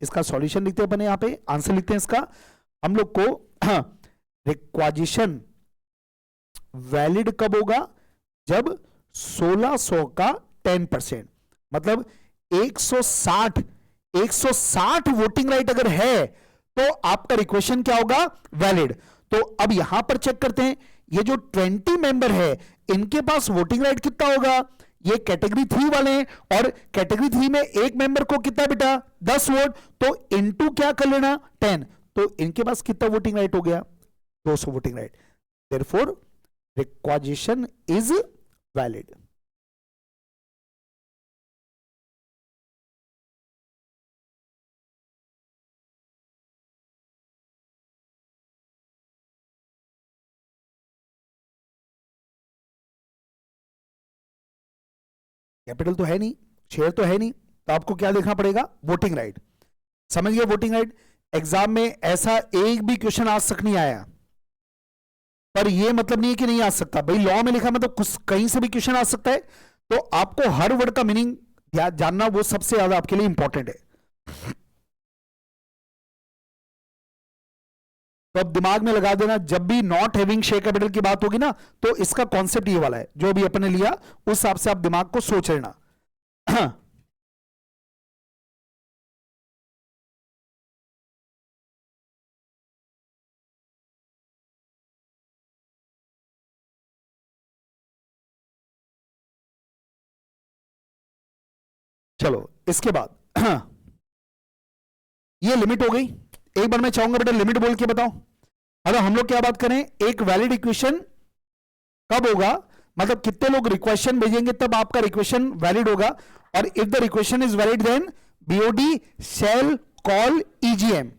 इसका सॉल्यूशन लिखते हैं अपन, यहां पे आंसर लिखते हैं इसका। हम लोग को रिक्वेजिशन वैलिड कब होगा? जब 1600 का 10%, मतलब 160 वोटिंग राइट अगर है तो आपका रिक्वेशन क्या होगा? वैलिड। तो अब यहां पर चेक करते हैं, ये जो 20 मेंबर है इनके पास वोटिंग राइट कितना होगा? ये कैटेगरी 3 वाले हैं, और कैटेगरी 3 में एक मेंबर को कितना बेटा? 10 वोट, तो इनटू क्या कर लेना? 10। तो इनके पास कितना वोटिंग राइट हो गया? 200 voting right. Therefore requisition is valid. Capital तो है नहीं, शेयर तो है नहीं, तो आपको क्या देखना पड़ेगा? Voting right. समझ गए? Voting right. एग्जाम में ऐसा एक भी क्वेश्चन आज तक नहीं आया, पर यह मतलब नहीं है कि नहीं आ सकता। भाई लॉ में लिखा मतलब कुछ कहीं से भी क्वेश्चन आ सकता है, तो आपको हर वर्ड का मीनिंग जानना वो सबसे ज्यादा आपके लिए इंपॉर्टेंट है। तो अब दिमाग में लगा देना, जब भी नॉट हैविंग शेयर कैपिटल की बात होगी ना, तो इसका कॉन्सेप्ट ये वाला है जो भी अपन ने लिया, उस हिसाब से आप दिमाग को सोच लेना। चलो इसके बाद ये लिमिट हो गई। एक बार मैं चाहूंगा बेटा लिमिट बोल के बताओ। अगर हम लोग क्या बात करें, एक वैलिड इक्वेशन कब होगा, मतलब कितने लोग रिक्वेशन भेजेंगे तब आपका रिक्वेशन वैलिड होगा। और if the requisition is valid then BOD shall call EGM.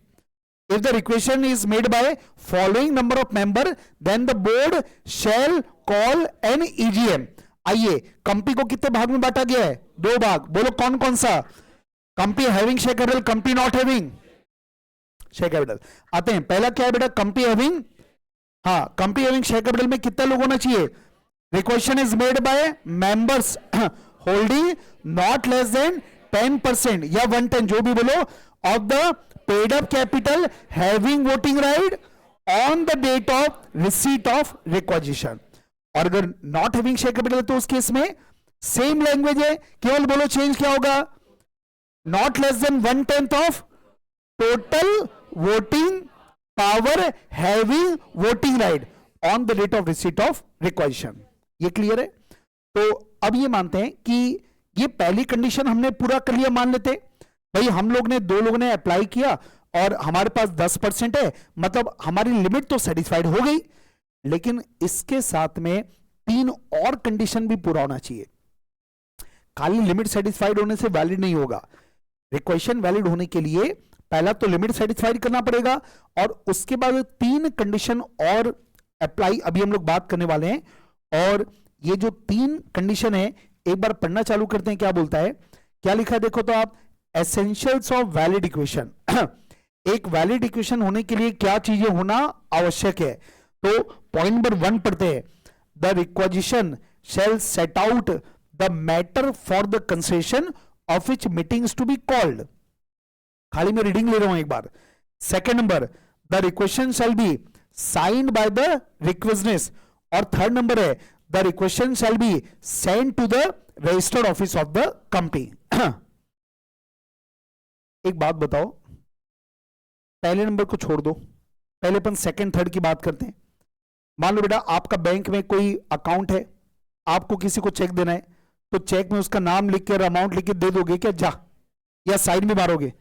If the requisition is made by following number of member then the board shall call an EGM. आइए, कंपनी को कितने भाग में बांटा गया है? 2 भाग। बोलो कौन कौन सा? Company having share capital, company not having share capital. आते हैं, पहला क्या है बेटा? कंपनी हैविंग, हाँ, कंपनी हैविंग शेयर कैपिटल में कितना लोग होना चाहिए? Requisition is made by members holding not less than 10% या 1/10, जो भी बोलो, of the paid up capital having voting right on the date of receipt of requisition. और अगर नॉट हैविंग शेयर कैपिटल है तो उस केस में सेम लैंग्वेज है, केवल बोलो चेंज क्या होगा? Not less than 1/10 of total voting power having voting right on the date of receipt of requisition. ये क्लियर है? तो अब ये मानते हैं कि ये पहली कंडीशन हमने पूरा कर लिया, मान लेते भाई हम लोग ने, 2 लोगों ने अप्लाई किया और हमारे पास 10% है, मतलब हमारी लिमिट तो सेटिस्फाइड हो गई। लेकिन इसके साथ में 3 और कंडीशन भी पूरा होना चाहिए। खाली लिमिट सेटिस्फाइड होने से वैलिड नहीं होगा। रिक्वेशन वैलिड होने के लिए पहला तो लिमिट सेटिस्फाइड करना पड़ेगा, और उसके बाद 3 कंडीशन और अप्लाई अभी हम लोग बात करने वाले हैं। और ये जो 3 कंडीशन है, एक बार पढ़ना चालू करते हैं। क्या बोलता है, क्या लिखा है देखो तो आप, एसेंशियल्स ऑफ वैलिड इक्वेशन। एक वैलिड इक्वेशन होने के लिए क्या चीजें होना आवश्यक है? तो पॉइंट नंबर 1 पढ़ते हैं, the requisition shall set out the matter for the concession of which meetings to be called. खाली मैं रीडिंग ले रहा हूं एक बार। Second number, the requisition shall be signed by the requisitionists. और थर्ड नंबर है, the requisition shall be send to the registered office of the company. एक बात बताओ, पहले नंबर को छोड़ दो, पहले अपन सेकंड थर्ड की बात करते हैं। मान लो बेटा आपका बैंक में कोई अकाउंट है, आपको किसी को चेक देना है, तो चेक में उसका नाम लिख कर अमाउंट लिख के दे दोगे क्या जा, या साइन में मारोगे?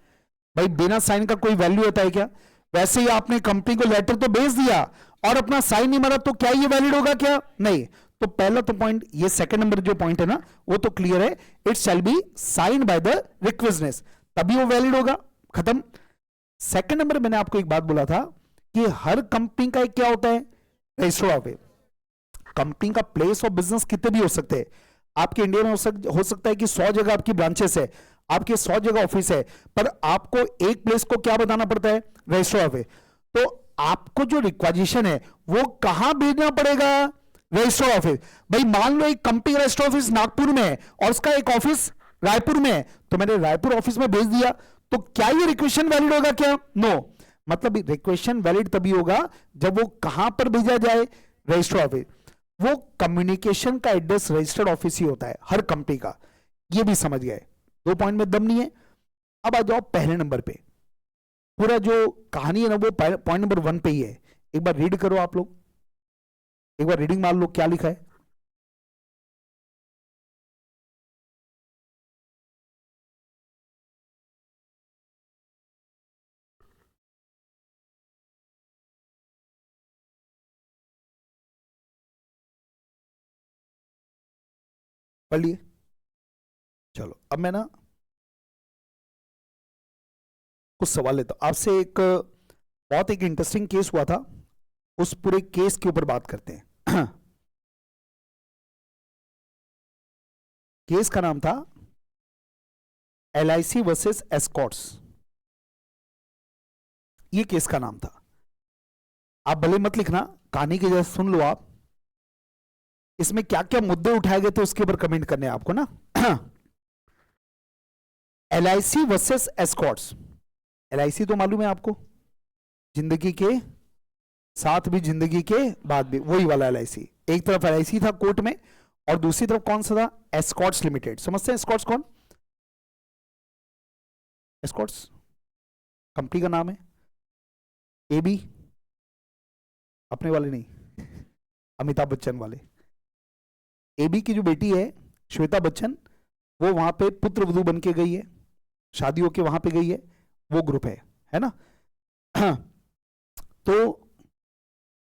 भाई बिना साइन का कोई वैल्यू होता है क्या? वैसे ही आपने कंपनी को लेटर तो भेज दिया और अपना साइन नहीं मारा, तो क्या ये वैलिड होगा क्या? नहीं। तो पहला तो पॉइंट, ये सेकंड नंबर जो पॉइंट है ना, वो तो क्लियर है, it shall be signed by the requisitionists. तभी वो वैलिड होगा, खत्म। सेकंड नंबर मैंने आपको एक बात बोला था कि हर कंपनी का एक क्या होता है, रजिस्टर्ड ऑफिस। कंपनी का प्लेस ऑफ बिजनेस कितने भी हो सकते हैं, आपके इंडिया में हो सकता है कि 100 जगह आपकी ब्रांचेस है, आपके 100 जगह ऑफिस है, पर आपको एक प्लेस को क्या बताना पड़ता है, रजिस्टर्ड ऑफिस। तो आपको जो रिक्वाजिशन है वो कहां भेजना पड़ेगा, रजिस्टर्ड ऑफिस। भाई मान लो एक कंपनी रजिस्टर्ड ऑफिस नागपुर में है और उसका एक ऑफिस रायपुर में है, तो मैंने रायपुर ऑफिस में भेज दिया, तो क्या ये रिक्वेशन वैलिड होगा क्या, नो। मतलब रिक्वेशन वैलिड तभी होगा जब वो कहां पर भेजा जाए, रजिस्टर्ड ऑफिस। वो कम्युनिकेशन का एड्रेस रजिस्टर्ड ऑफिस ही होता है हर कंपनी का, ये भी समझ गए, 2 पॉइंट में दम नहीं है। अब आ जाओ पहले नंबर पे, पूरा जो कहानी है ना वो पॉइंट नंबर 1 पे ही है। एक बार रीड करो आप लोग, एक बार रीडिंग मार लो क्या लिखा है। पढ़ लिए, चलो अब मैं ना कुछ सवाल लेता हूं आपसे। एक बहुत एक इंटरेस्टिंग केस हुआ था, उस पूरे केस के ऊपर बात करते हैं। केस का नाम था LIC वर्सेस एस्कॉर्ट्स, ये केस का नाम था। आप भले मत लिखना, कहानी की जैसे सुन लो आप, इसमें क्या क्या मुद्दे उठाए गए थे उसके ऊपर कमेंट करने हैं आपको ना। LIC versus Escorts. LIC तो मालूम है आपको, जिंदगी के साथ भी जिंदगी के बाद भी, वही वाला LIC। एक तरफ LIC था कोर्ट में और दूसरी तरफ कौन सा था, एस्कॉर्ट्स लिमिटेड। समझते हैं एस्कॉर्ट्स कौन, एस्कॉर्ट्स कंपनी का नाम है, AB अपने वाले नहीं, अमिताभ बच्चन वाले। AB की जो बेटी है श्वेता बच्चन, वो वहां पे पुत्र वधू बन के गई है, शादी होके वहां पे गई है, वो ग्रुप है ना। तो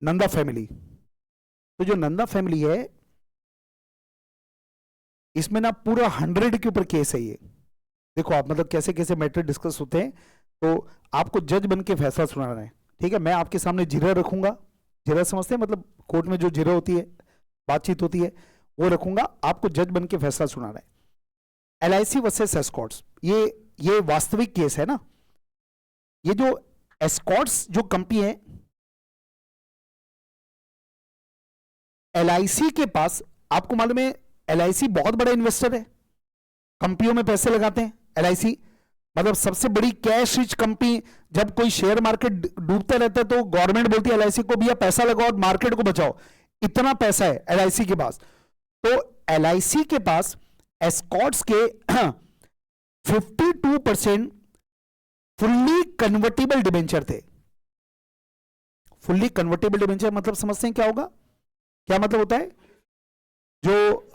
नंदा फैमिली, तो जो नंदा फैमिली है इसमें ना पूरा 100 के ऊपर केस है ये। देखो आप मतलब कैसे कैसे मैटर डिस्कस होते हैं, तो आपको जज बन के फैसला सुनाना है, ठीक है। मैं आपके सामने जिरह रखूंगा, जिरह समझते हैं, मतलब कोर्ट में जो जिरह होती है, बातचीत होती है, वो रखूंगा, आपको जज बन के फैसला सुनाना है। LIC वर्सेस एस्कॉर्ट्स, ये वास्तविक केस है ना। ये जो एस्कॉर्ट्स जो कंपनी है, LIC के पास, आपको मालूम है LIC बहुत बड़ा इन्वेस्टर है, कंपनियों में पैसे लगाते हैं। LIC मतलब सबसे बड़ी कैश रिच कंपनी। जब कोई शेयर मार्केट डूबता रहता है तो गवर्नमेंट बोलती है LIC को भैया पैसा लगाओ और मार्केट को बचाओ, इतना पैसा है LIC के पास। तो LIC के पास एस्कॉर्ट्स के 52% फुल्ली कन्वर्टेबल डिबेंचर थे। फुल्ली कन्वर्टेबल डिबेंचर मतलब समझते हैं क्या होगा, क्या मतलब होता है, जो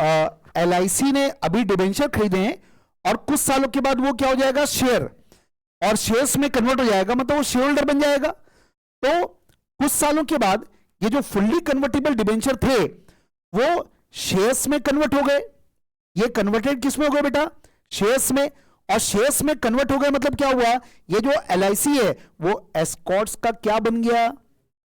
LIC ने अभी डिबेंचर खरीदे हैं और कुछ सालों के बाद वो क्या हो जाएगा, शेयर, और शेयर्स में कन्वर्ट हो जाएगा, मतलब वो शेयर होल्डर बन जाएगा। तो कुछ सालों के बाद ये जो फुल्ली कन्वर्टेबल डिबेंचर थे वो शेयर्स में कन्वर्ट हो गए। ये कन्वर्टेड किस में हो गए बेटा, शेयर्स में, और शेयर्स में कन्वर्ट हो गए मतलब क्या हुआ, ये जो LIC है वो एस्कॉर्ट्स का क्या बन गया,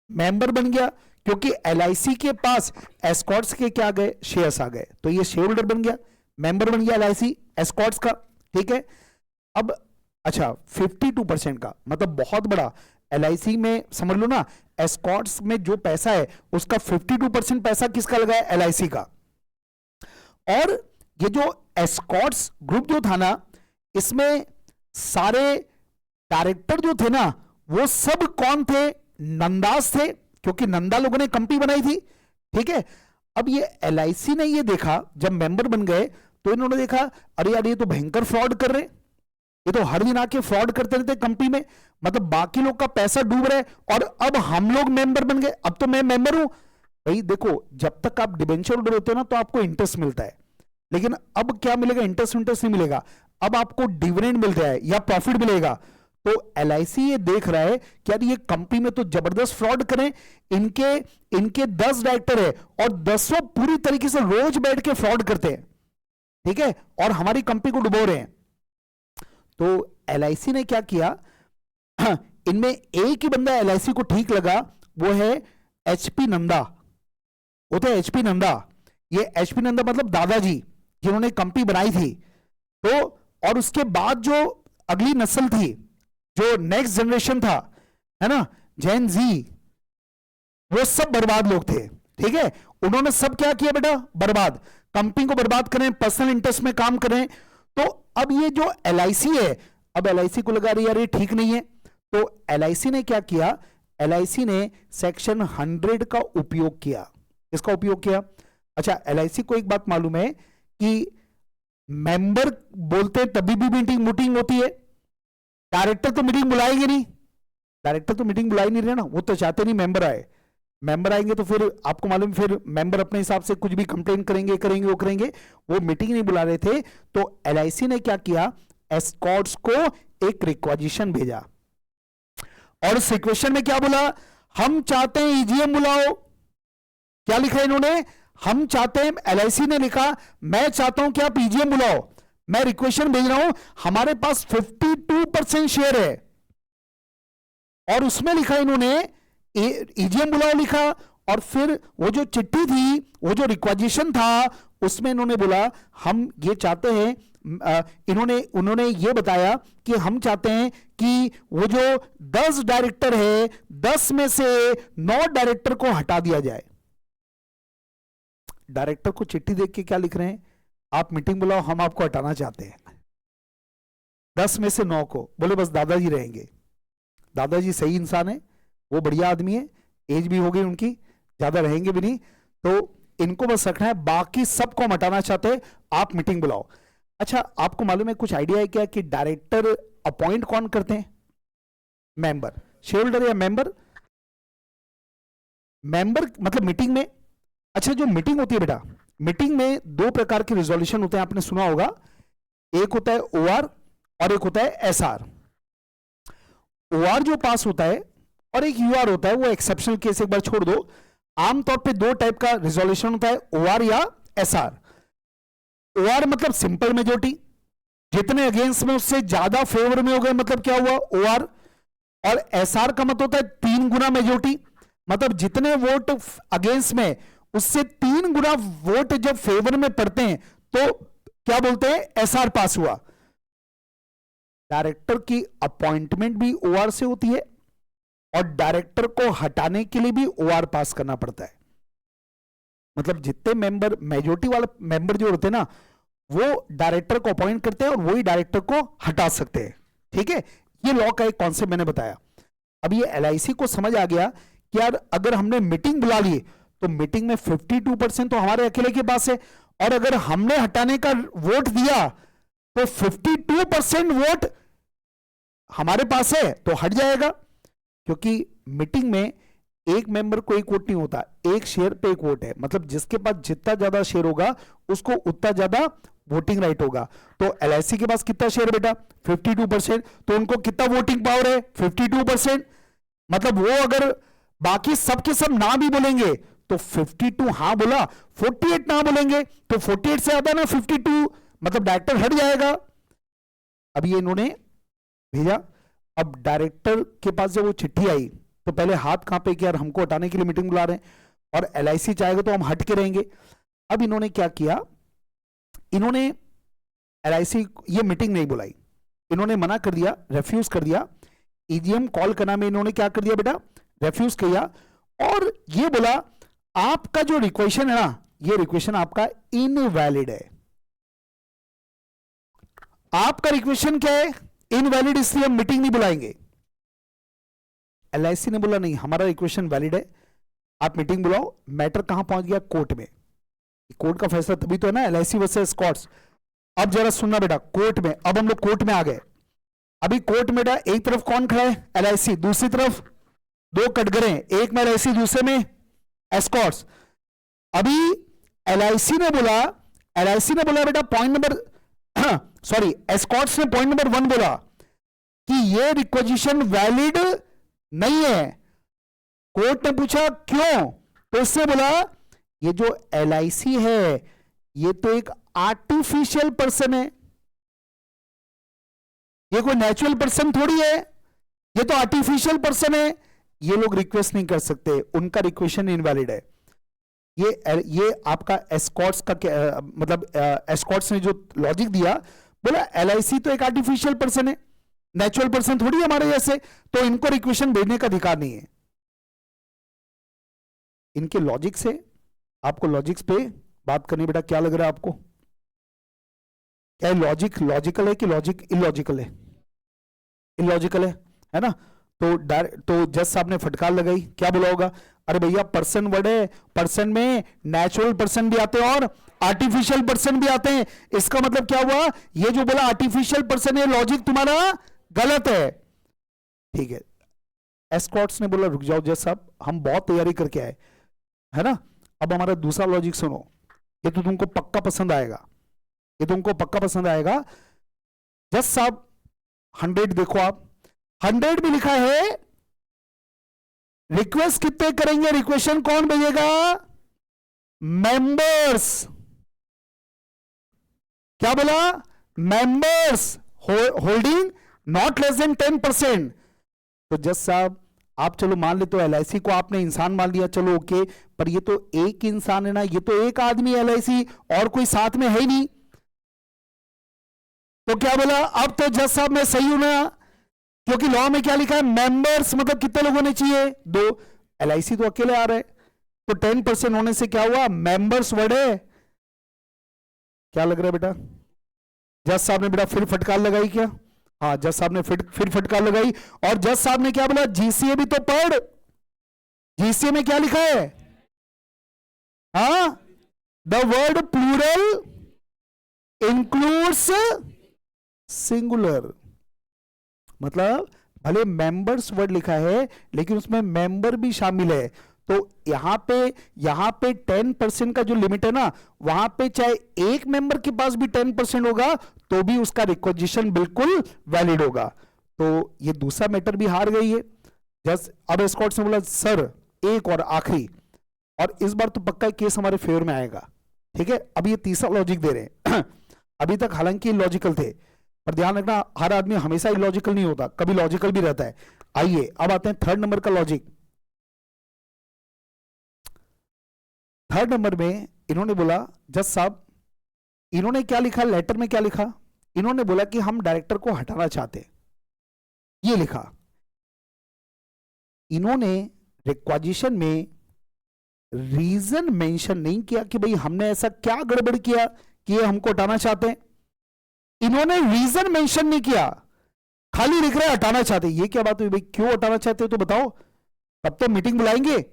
मेंबर बन गया, क्योंकि LIC के पास एस्कॉर्ट्स के क्या आ गए, शेयर्स आ गए, तो ये शेयर होल्डर बन गया, मेंबर बन गया LIC एस्कॉर्ट्स का, ठीक है। अब अच्छा 52% का मतलब बहुत बड़ा, LIC में समझ लो ना, एस्कॉर्ट्स में जो पैसा है उसका 52% पैसा किसका लगा है, LIC का। और ये जो एस्कॉर्ट्स ग्रुप जो था ना, इसमें सारे डायरेक्टर जो थे ना वो सब कौन थे, नंदास थे, क्योंकि नंदा लोगों ने कंपनी बनाई थी, ठीक है। अब ये LIC ने ये देखा, जब मेंबर बन गए तो इन्होंने देखा अरे यार ये तो भयंकर फ्रॉड कर रहे, ये तो हर दिन आके फ्रॉड करते रहते कंपनी में, मतलब बाकी लोग का पैसा डूब रहा है और अब हम लोग मेंबर बन गए, अब तो मैं मेंबर हूं। भाई देखो जब तक आप डिबेंचर होल्डर होते हो ना तो आपको इंटरेस्ट मिलता है, लेकिन अब क्या मिलेगा, इंटरेस्ट नहीं मिलेगा, अब आपको डिविडेंड मिल रहा है या प्रॉफिट मिलेगा। तो LIC ये देख रहा है कि यार ये कंपनी में तो जबरदस्त फ्रॉड करें, इनके 10 डायरेक्टर है और 10 पूरी तरीके से रोज बैठ के फ्रॉड करते हैं, ठीक है, और हमारी कंपनी को डुबो रहे हैं। तो LIC ने क्या किया, इनमें एक ही बंदा LIC को ठीक लगा, वो है HP नंदा, वो थे HP नंदा। ये HP नंदा मतलब दादाजी जिन्होंने कंपनी बनाई थी। तो और उसके बाद जो अगली नस्ल थी, जो नेक्स्ट जनरेशन था, है ना, जेन जी, वो सब बर्बाद लोग थे। ठीक है, उन्होंने सब क्या किया बेटा, बर्बाद, कंपनी को बर्बाद करें, पर्सनल इंटरेस्ट में काम करें। तो अब ये जो LIC है, अब LIC को लगा रही यार ये ठीक नहीं है, तो LIC ने क्या किया, LIC ने सेक्शन 100 का उपयोग किया। इसका उपयोग किया। अच्छा, LIC को एक बात मालूम है कि मेंबर बोलते हैं तभी भी मीटिंग होती है, डायरेक्टर तो मीटिंग बुलाएंगे नहीं, डायरेक्टर तो मीटिंग बुला ही नहीं रहे ना, वो तो चाहते नहीं मेंबर आए। मेंबर आएंगे तो फिर आपको मालूम, फिर मेंबर अपने हिसाब से कुछ भी कंप्लेन करेंगे, वो करेंगे, वो मीटिंग नहीं बुला रहे थे। तो LIC ने क्या किया, एस्कॉर्ट्स को एक रिक्वेजिशन भेजा, और उस रिक्वेशन में क्या बोला, हम चाहते हैं EGM बुलाओ। क्या लिखा इन्होंने, हम चाहते हैं, LIC ने लिखा मैं चाहता हूं कि आप EGM बुलाओ, मैं रिक्वेशन भेज रहा हूं, हमारे पास 52% शेयर है। और उसमें लिखा इन्होंने EGM बुलाओ लिखा, और फिर वो जो चिट्ठी थी, वो जो रिक्वेजिशन था, उसमें इन्होंने बोला हम ये चाहते हैं, उन्होंने ये बताया कि हम चाहते हैं कि वो जो 10 डायरेक्टर है, 10 में से 9 डायरेक्टर को हटा दिया जाए। डायरेक्टर को चिट्ठी देख के क्या लिख रहे हैं, आप मीटिंग बुलाओ, हम आपको हटाना चाहते हैं। 10 में से 9 को बोले बस दादाजी रहेंगे। दादाजी सही इंसान है, वो बढ़िया आदमी है, एज भी हो गई उनकी, ज्यादा रहेंगे भी नहीं, तो इनको बस रखना है, बाकी सबको हम हटाना चाहते हैं, आप मीटिंग बुलाओ। अच्छा, आपको मालूम है, कुछ आइडिया है क्या कि डायरेक्टर अपॉइंट कौन करते हैं, मेंबर, शेयर होल्डर या मेंबर? मेंबर मतलब मीटिंग में। अच्छा, जो मीटिंग होती है बेटा, मीटिंग में 2 प्रकार के रिजोल्यूशन होते हैं, आपने सुना होगा, एक होता है OR और एक होता है SR। OR जो पास होता है और एक UR होता है, वो एक्सेप्शनल केस एक बार छोड़ दो। आमतौर पे 2 टाइप का रिजोल्यूशन होता है, OR या SR। OR मतलब सिंपल मेजोरिटी, जितने अगेंस्ट में उससे ज्यादा फेवर में हो गए, मतलब क्या हुआ, OR। और SR का मतलब होता है 3 गुना मेजोरिटी, मतलब जितने वोट अगेंस्ट में, उससे 3 गुना वोट जब फेवर में पड़ते हैं तो क्या बोलते हैं, SR पास हुआ। डायरेक्टर की अपॉइंटमेंट भी OR से होती है, और डायरेक्टर को हटाने के लिए भी OR पास करना पड़ता है। मतलब जितने मेंबर, मेजोरिटी वाले मेंबर जो होते हैं ना, वो डायरेक्टर को अपॉइंट करते हैं और वही डायरेक्टर को हटा सकते हैं। ठीक है, ये लॉ का एक कॉन्सेप्ट मैंने बताया। अब ये LIC को समझ आ गया कि यार अगर हमने मीटिंग बुला ली तो मीटिंग में 52% तो हमारे अकेले के पास है, और अगर हमने हटाने का वोट दिया तो 52% वोट हमारे पास है, तो हट जाएगा। क्योंकि मीटिंग में एक मेंबर को एक वोट नहीं होता, एक शेयर पे एक वोट है, मतलब जिसके पास जितना ज्यादा शेयर होगा उसको उतना ज्यादा वोटिंग राइट होगा। तो LIC के पास कितना शेयर बेटा, 52%, तो उनको कितना वोटिंग पावर है, 52%। मतलब वो अगर बाकी सबके सब ना भी बोलेंगे तो 52 हाँ बोला, 48 ना बोलेंगे तो 48 से ज्यादा ना 52, मतलब डायरेक्टर हट जाएगा। अब ये इन्होंने भेजा। अब डायरेक्टर के पास जब वो चिट्ठी आई तो पहले हाथ कांपे कि यार हमको हटाने के लिए मीटिंग बुला रहे हैं, और LIC चाहेगा तो हम हट के रहेंगे। अब इन्होंने क्या किया, इन्होंने LIC ये मीटिंग नहीं बुलाई, इन्होंने मना कर दिया, रेफ्यूज कर दिया। EGM कॉल करना में इन्होंने क्या कर दिया बेटा, रेफ्यूज किया, और ये बोला आपका जो रिक्वेशन है ना, ये रिक्वेशन आपका इनवैलिड है। आपका रिक्वेशन क्या है, इनवैलिड, इसलिए हम मीटिंग नहीं बुलाएंगे। LIC ने बोला नहीं, हमारा रिक्वेशन वैलिड है, आप मीटिंग बुलाओ। मैटर कहां पहुंच गया, कोर्ट में। कोर्ट का फैसला तभी तो है ना, LIC वर्सेस एस्कॉर्ट्स। अब जरा सुनना बेटा, कोर्ट में, अब हम लोग कोर्ट में आ गए। अभी कोर्ट में एक तरफ कौन खड़ा है, LIC, दूसरी तरफ 2 कटघरे, एक में LIC, दूसरे में एस्कॉर्ट्स। अभी LIC ने बोला बेटा पॉइंट नंबर, सॉरी, एस्कॉर्ट्स ने पॉइंट नंबर 1 बोला कि ये रिक्वेजिशन वैलिड नहीं है। कोर्ट ने पूछा क्यों, तो इसने बोला ये जो LIC है ये तो एक आर्टिफिशियल पर्सन है, ये कोई नेचुरल पर्सन थोड़ी है, ये तो आर्टिफिशियल पर्सन है। ये लोग रिक्वेस्ट नहीं कर सकते, उनका रिक्वेशन इनवैलिड है। ये आपका एस्कॉर्ट्स का मतलब एस्कॉर्ट्स ने जो लॉजिक दिया, बोला एलआईसी तो एक आर्टिफिशियल पर्सन है, नेचुरल पर्सन थोड़ी है हमारे जैसे, तो इनको रिक्वेशन भेजने का अधिकार नहीं है। इनके लॉजिक से, आपको लॉजिक्स पे बात करनी बेटा, क्या लग रहा है आपको? क्या लॉजिक लॉजिकल है कि लॉजिक इलॉजिकल है? इलॉजिकल है ना? तो जज साहब ने फटकार लगाई, क्या बोला होगा? अरे भैया पर्सन वर्ड है, पर्सन में नेचुरल पर्सन भी आते हैं और आर्टिफिशियल पर्सन भी आते हैं। इसका मतलब क्या हुआ? ये जो बोला आर्टिफिशियल पर्सन है, लॉजिक तुम्हारा गलत है। ठीक है, एस्कॉर्ट्स ने बोला रुक जाओ जज साहब, हम बहुत तैयारी करके आए, है ना? अब हमारा दूसरा लॉजिक सुनो, ये तो तुमको पक्का पसंद आएगा, ये तुमको पक्का पसंद आएगा। जज साहब 100 देखो आप, 100 भी लिखा है, रिक्वेस्ट कितने करेंगे, रिक्वेशन कौन भेजेगा? मेंबर्स। क्या बोला? Members holding not less than 10%। तो जज साहब आप चलो मान ले, तो एलआईसी को आपने इंसान मान लिया, चलो ओके, पर ये तो एक इंसान है ना, ये तो एक आदमी एलआईसी, और कोई साथ में है ही नहीं। तो क्या बोला? अब तो जज साहब मैं सही हूं ना, क्योंकि लॉ में क्या लिखा है? मेंबर्स मतलब कितने लोग होने चाहिए? 2। एलआईसी तो अकेले आ रहे, तो 10% होने से क्या हुआ? मेंबर्स वर्ड है। क्या लग रहा है बेटा? जज साहब ने बेटा फिर फटकार लगाई क्या? हाँ, जज साहब ने फिर फटकार लगाई, और जज साहब ने क्या बोला? जीसीए भी तो पढ़, जीसीए में क्या लिखा है? हाँ, the word plural includes singular. मतलब भले मेंबर्स वर्ड लिखा है, लेकिन उसमें मेंबर भी शामिल है। तो यहां पे 10% का जो लिमिट है ना, वहां पे चाहे एक मेंबर के पास भी 10% होगा, तो भी उसका रिक्वेजिशन बिल्कुल वैलिड होगा। तो ये दूसरा मैटर भी हार गई है। जस्ट अब एस्कॉर्ट्स ने बोला सर एक और आखिरी, और इस बार तो पक्का केस हमारे फेवर में आएगा। ठीक है, अब ये तीसरा लॉजिक दे रहे हैं। अभी तक हालांकि लॉजिकल थे, पर ध्यान रखना हर आदमी हमेशा इलॉजिकल नहीं होता, कभी लॉजिकल भी रहता है। आइए अब आते हैं थर्ड नंबर का लॉजिक। थर्ड नंबर में इन्होंने बोला जज साहब, इन्होंने क्या लिखा लेटर में? क्या लिखा? इन्होंने बोला कि हम डायरेक्टर को हटाना चाहते, ये लिखा। इन्होंने रिक्वेजिशन में रीजन मेंशन नहीं किया कि भाई हमने ऐसा क्या गड़बड़ किया कि ये हमको हटाना चाहते हैं। इन्होंने रीजन मेंशन नहीं किया, खाली लिख रहे हटाना चाहते। ये क्या बात हुई भाई? क्यों हटाना चाहते हो तो बताओ, तब तो मीटिंग बुलाएंगे।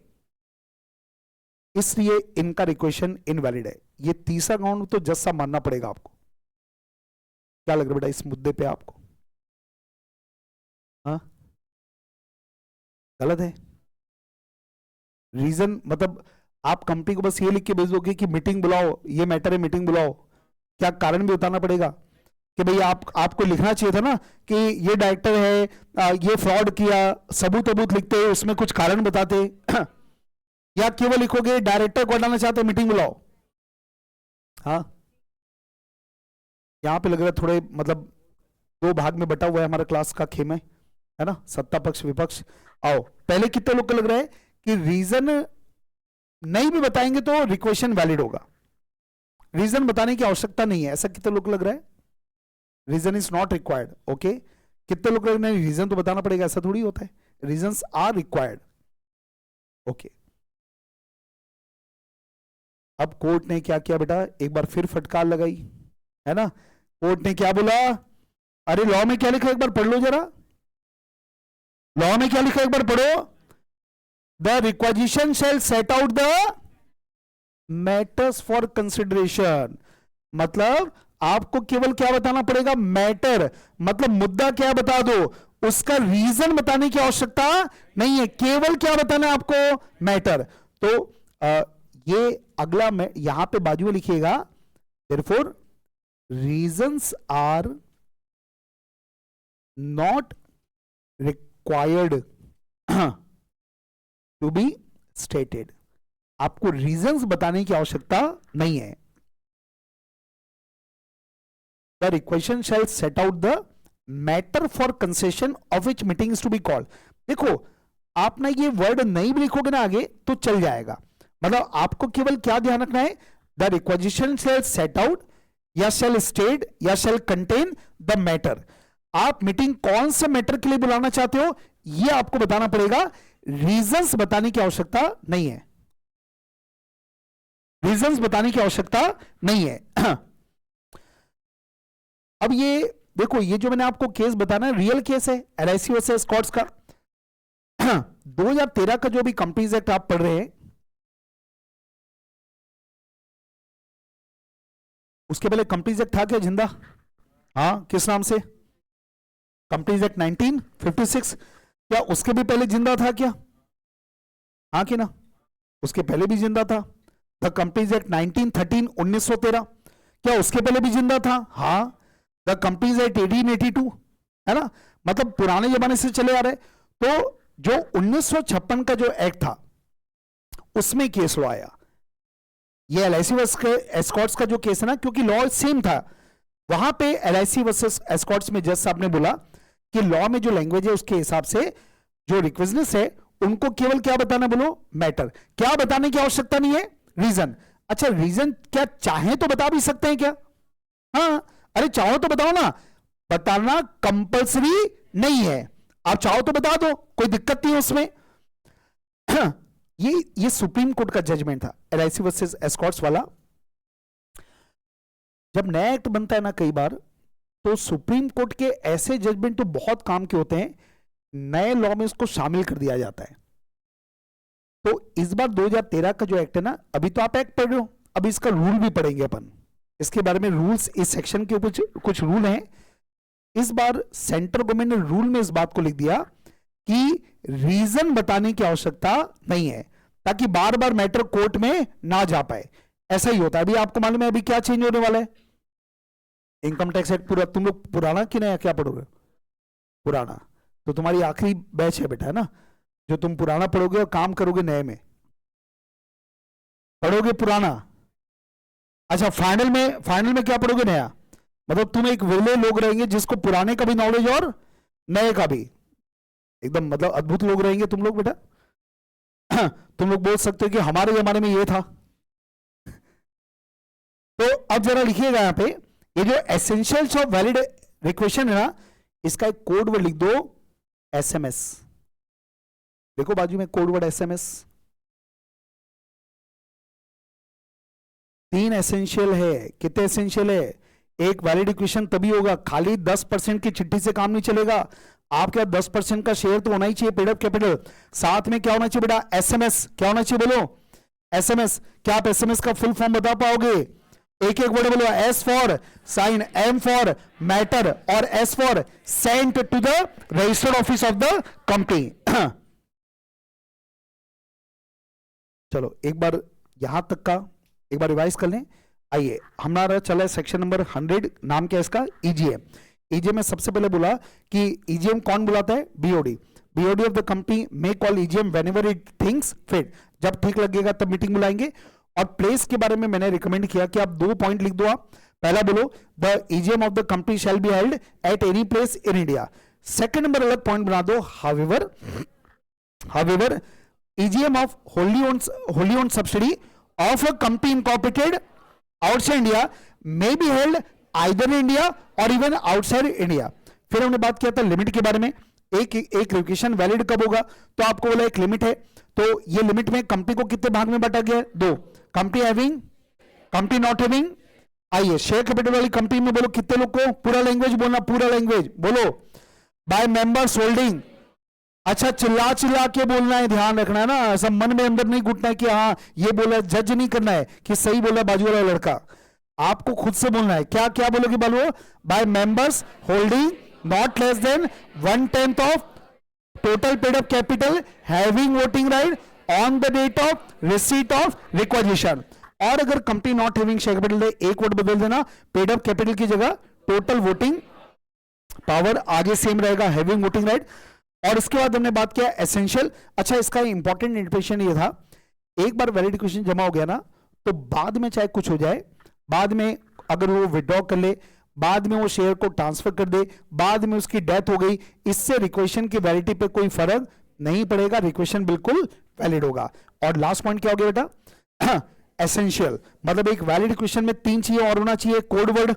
इसलिए इनका रिक्वेशन इनवैलिड है। ये तीसरा ग्राउंड तो जज साहब मानना पड़ेगा आपको। क्या लग रहा है बेटा इस मुद्दे पे आपको? हाँ, गलत है। रीजन मतलब आप कंपनी को बस ये लिख के भेज दोगे कि मीटिंग बुलाओ, ये मैटर है मीटिंग बुलाओ, क्या कारण भी बताना पड़ेगा कि भाई आपको लिखना चाहिए था ना कि ये डायरेक्टर है, ये फ्रॉड किया, सबूत लिखते उसमें कुछ कारण बताते। या केवल लिखोगे डायरेक्टर को हटाना चाहते मीटिंग बुलाओ। हाँ, यहां पे लग रहा है थोड़े मतलब दो भाग में बटा हुआ है हमारा क्लास का खेम है ना, सत्ता पक्ष विपक्ष। आओ पहले कितने लोग को लग रहा है कि रीजन नहीं भी बताएंगे तो रिक्वेशन वैलिड होगा, रीजन बताने की आवश्यकता नहीं है, ऐसा कितने लोग को लग रहा है? Reason is not required. Okay, कितने लोग लग रहे हैं रीजन तो बताना पड़ेगा? ऐसा थोड़ी होता है, रीजंस आर रिक्वायर्ड। ओके, अब कोर्ट ने क्या किया बेटा? एक बार फिर फटकार लगाई, है ना? कोर्ट ने क्या बोला? अरे लॉ में क्या लिखा एक बार पढ़ लो जरा, लॉ में क्या लिखा एक बार पढ़ो। The requisition shall set out the matters for consideration. मतलब आपको केवल क्या बताना पड़ेगा? मैटर, मतलब मुद्दा क्या बता दो, उसका रीजन बताने की आवश्यकता नहीं है, केवल क्या बताना है आपको? मैटर। तो ये अगला यहां पे बाजू में लिखिएगा, therefore reasons are not required to be stated. आपको रीजंस बताने की आवश्यकता नहीं है। The requisition shall set out the matter for consideration of which meeting is to be called. देखो आप ना ये वर्ड नहीं भी लिखोगे ना आगे तो चल जाएगा, मतलब आपको केवल क्या ध्यान रखना है, the requisition shall set out या शैल स्टेट या शैल कंटेन द मैटर। आप मीटिंग कौन से मैटर के लिए बुलाना चाहते हो ये आपको बताना पड़ेगा, रीजंस बताने की आवश्यकता नहीं है, रीजंस बताने की आवश्यकता नहीं है। अब ये देखो, ये जो मैंने आपको केस बताना है रियल केस है, एलआईसी वर्सेस स्कॉट्स का। 2013 का जो भी कंपनीज एक्ट आप पढ़ रहे हैं, उसके पहले कंपनीज एक्ट था क्या जिंदा? हाँ, किस नाम से? Companies act 1956। क्या उसके भी पहले जिंदा था क्या? हाँ कि ना? उसके पहले भी जिंदा था। द कंपनीज एक्ट 1913 1913, क्या उसके पहले भी जिंदा था? हाँ। द कंपनीज एक्ट 1882, है ना, मतलब पुराने जमाने से चले आ रहे। तो जो 1956 का जो एक्ट था उसमें केस लॉ आया। ये एलआईसी वर्सेस एस्कॉट्स का जो केस है ना, क्योंकि लॉ सेम था, वहां पे एलआईसी वर्सेस एस्कॉट्स में जज साहब ने बोला कि लॉ में जो लैंग्वेज है उसके हिसाब से जो रिक्वेजनेस है उनको केवल क्या बताना, बोलो मैटर, क्या बताने की आवश्यकता नहीं है, रीजन। अच्छा रीजन क्या चाहे तो बता भी सकते हैं क्या? हाँ, अरे चाहो तो बताओ ना, बताना कंपलसरी नहीं है, आप चाहो तो बता दो, कोई दिक्कत नहीं है उसमें। ये सुप्रीम कोर्ट का जजमेंट था एलआईसी वर्सेस एस्कॉट्स वाला। जब नया एक्ट बनता है ना कई बार, तो सुप्रीम कोर्ट के ऐसे जजमेंट तो बहुत काम के होते हैं, नए लॉ में इसको शामिल कर दिया जाता है। तो इस बार 2013 का जो एक्ट है ना, अभी तो आप एक्ट पढ़ रहे हो, अभी इसका रूल भी पढ़ेंगे अपन, इसके बारे में रूल्स, इस सेक्शन के ऊपर कुछ रूल हैं। इस बार सेंट्रल गवर्नमेंट ने रूल में इस बात को लिख दिया कि रीजन बताने की आवश्यकता नहीं है, ताकि बार बार मैटर कोर्ट में ना जा पाए। ऐसा ही होता है। अभी आपको मालूम है अभी क्या चेंज होने वाला है? इनकम टैक्स एक्ट पूरा, तुम लोग पुराना कि नया क्या पढ़ोगे? पुराना। तो तुम्हारी आखिरी बैच है बेटा, है ना, जो तुम पुराना पढ़ोगे और काम करोगे नए में, पढ़ोगे पुराना। अच्छा फाइनल में क्या पढ़ोगे? नया। मतलब तुम एक वेले लोग रहेंगे जिसको पुराने का भी नॉलेज और नए का भी, एकदम मतलब अद्भुत लोग रहेंगे तुम लोग बेटा। तुम लोग बोल सकते हो कि हमारे जमाने में ये था। तो अब जरा लिखिएगा यहां पे, ये जो एसेंशियल्स ऑफ वैलिड रिक्वेशन है ना, इसका एक कोड वर्ड लिख दो, एसएमएस। देखो बाजू में कोड वर्ड एसएमएस। 3 एसेंशियल है। कितने एसेंशियल है? एक वैलिड इक्वेशन तभी होगा, खाली 10% की चिट्ठी से काम नहीं चलेगा, आपके 10% का शेयर तो होना ही चाहिए, पेड अप कैपिटल। साथ में क्या होना चाहिए बेटा? एसएमएस। क्या होना चाहिए बोलो? एसएमएस। क्या आप एसएमएस का फुल फॉर्म बता पाओगे? एक एक वर्ड बोलो। S for sign, M for matter, और S for sent to the registered office of the company. चलो एक बार यहां तक का एक बार रिवाइज कर लें। आइए, हमारा चला है सेक्शन नंबर 100, नाम क्या है इसका? ईजीएम। ईजीएम में सबसे पहले बोला कि ईजीएम कौन बुलाता है? BOD. BOD of the company may call EGM whenever it thinks fit, जब ठीक लगेगा तब मीटिंग बुलाएंगे। और प्लेस के बारे में मैंने रिकमेंड किया कि आप 2 पॉइंट लिख दो। आप पहला बोलो, the EGM of the company shall be held at any place in India. Second number अलग पॉइंट बना दो, however EGM of wholly owned subsidy of a company incorporated outside India may be held either in India or even outside India। फिर हमने बात किया था limit के बारे में, एक रिक्वेशन वैलिड कब होगा, तो आपको बोला एक लिमिट है। तो ये लिमिट में कंपनी को कितने भाग में बांटा गया है? 2। Company having, company not having. आइए शेयर कैपिटल वाली कंपनी में बोलो कितने लोग को? पूरा लैंग्वेज बोलना, पूरा लैंग्वेज बोलो। By members holding. अच्छा चिल्ला चिल्ला के बोलना है, ध्यान रखना है ना, ऐसा मन में अंदर नहीं घुटना है कि हाँ ये बोला, जज नहीं करना है कि सही बोला बाजू वाला लड़का, आपको खुद से बोलना है। क्या क्या बोलोगे? बोलो by members holding not less than 1/10 of total paid up capital having voting right on the date of receipt of requisition. और अगर company not having share capital, एक वर्ड बदल देना, पेड अप कैपिटल की जगह टोटल वोटिंग पावर आगे same रहेगा, having voting right. और इसके बाद हमने बात किया एसेंशियल। अच्छा इसका इंपॉर्टेंट इंडिकेशन ये था, एक बार वैलिड इक्वेशन जमा हो गया ना, तो बाद में चाहे कुछ हो जाए, बाद में अगर वो विड्रॉ कर ले, बाद में वो शेयर को ट्रांसफर कर दे, बाद में उसकी डेथ हो गई, इससे रिक्वेशन की वैलिडिटी पे कोई फर्क नहीं पड़ेगा, रिक्वेशन बिल्कुल वैलिड होगा। और लास्ट पॉइंट क्या हो गया बेटा? एसेंशियल, मतलब एक वैलिड क्वेश्चन में 3 चाहिए और होना चाहिए कोड वर्ड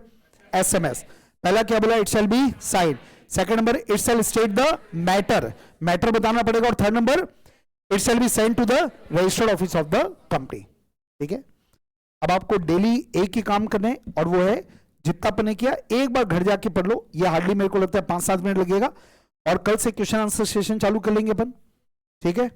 एसएमएस। पहला क्या बोला? It shall be signed. Second number, it shall state the matter, matter बताना पड़ेगा। और third number, it shall be send to the registered office of the company. ठीक है, अब आपको डेली एक ही काम करना है और वो है जितना आपने किया एक बार घर जाके पढ़ लो। ये हार्डली मेरे को लगता है 5-7 मिनट लगेगा और कल से क्वेश्चन आंसर सेशन चालू कर लेंगे अपन। ठीक है।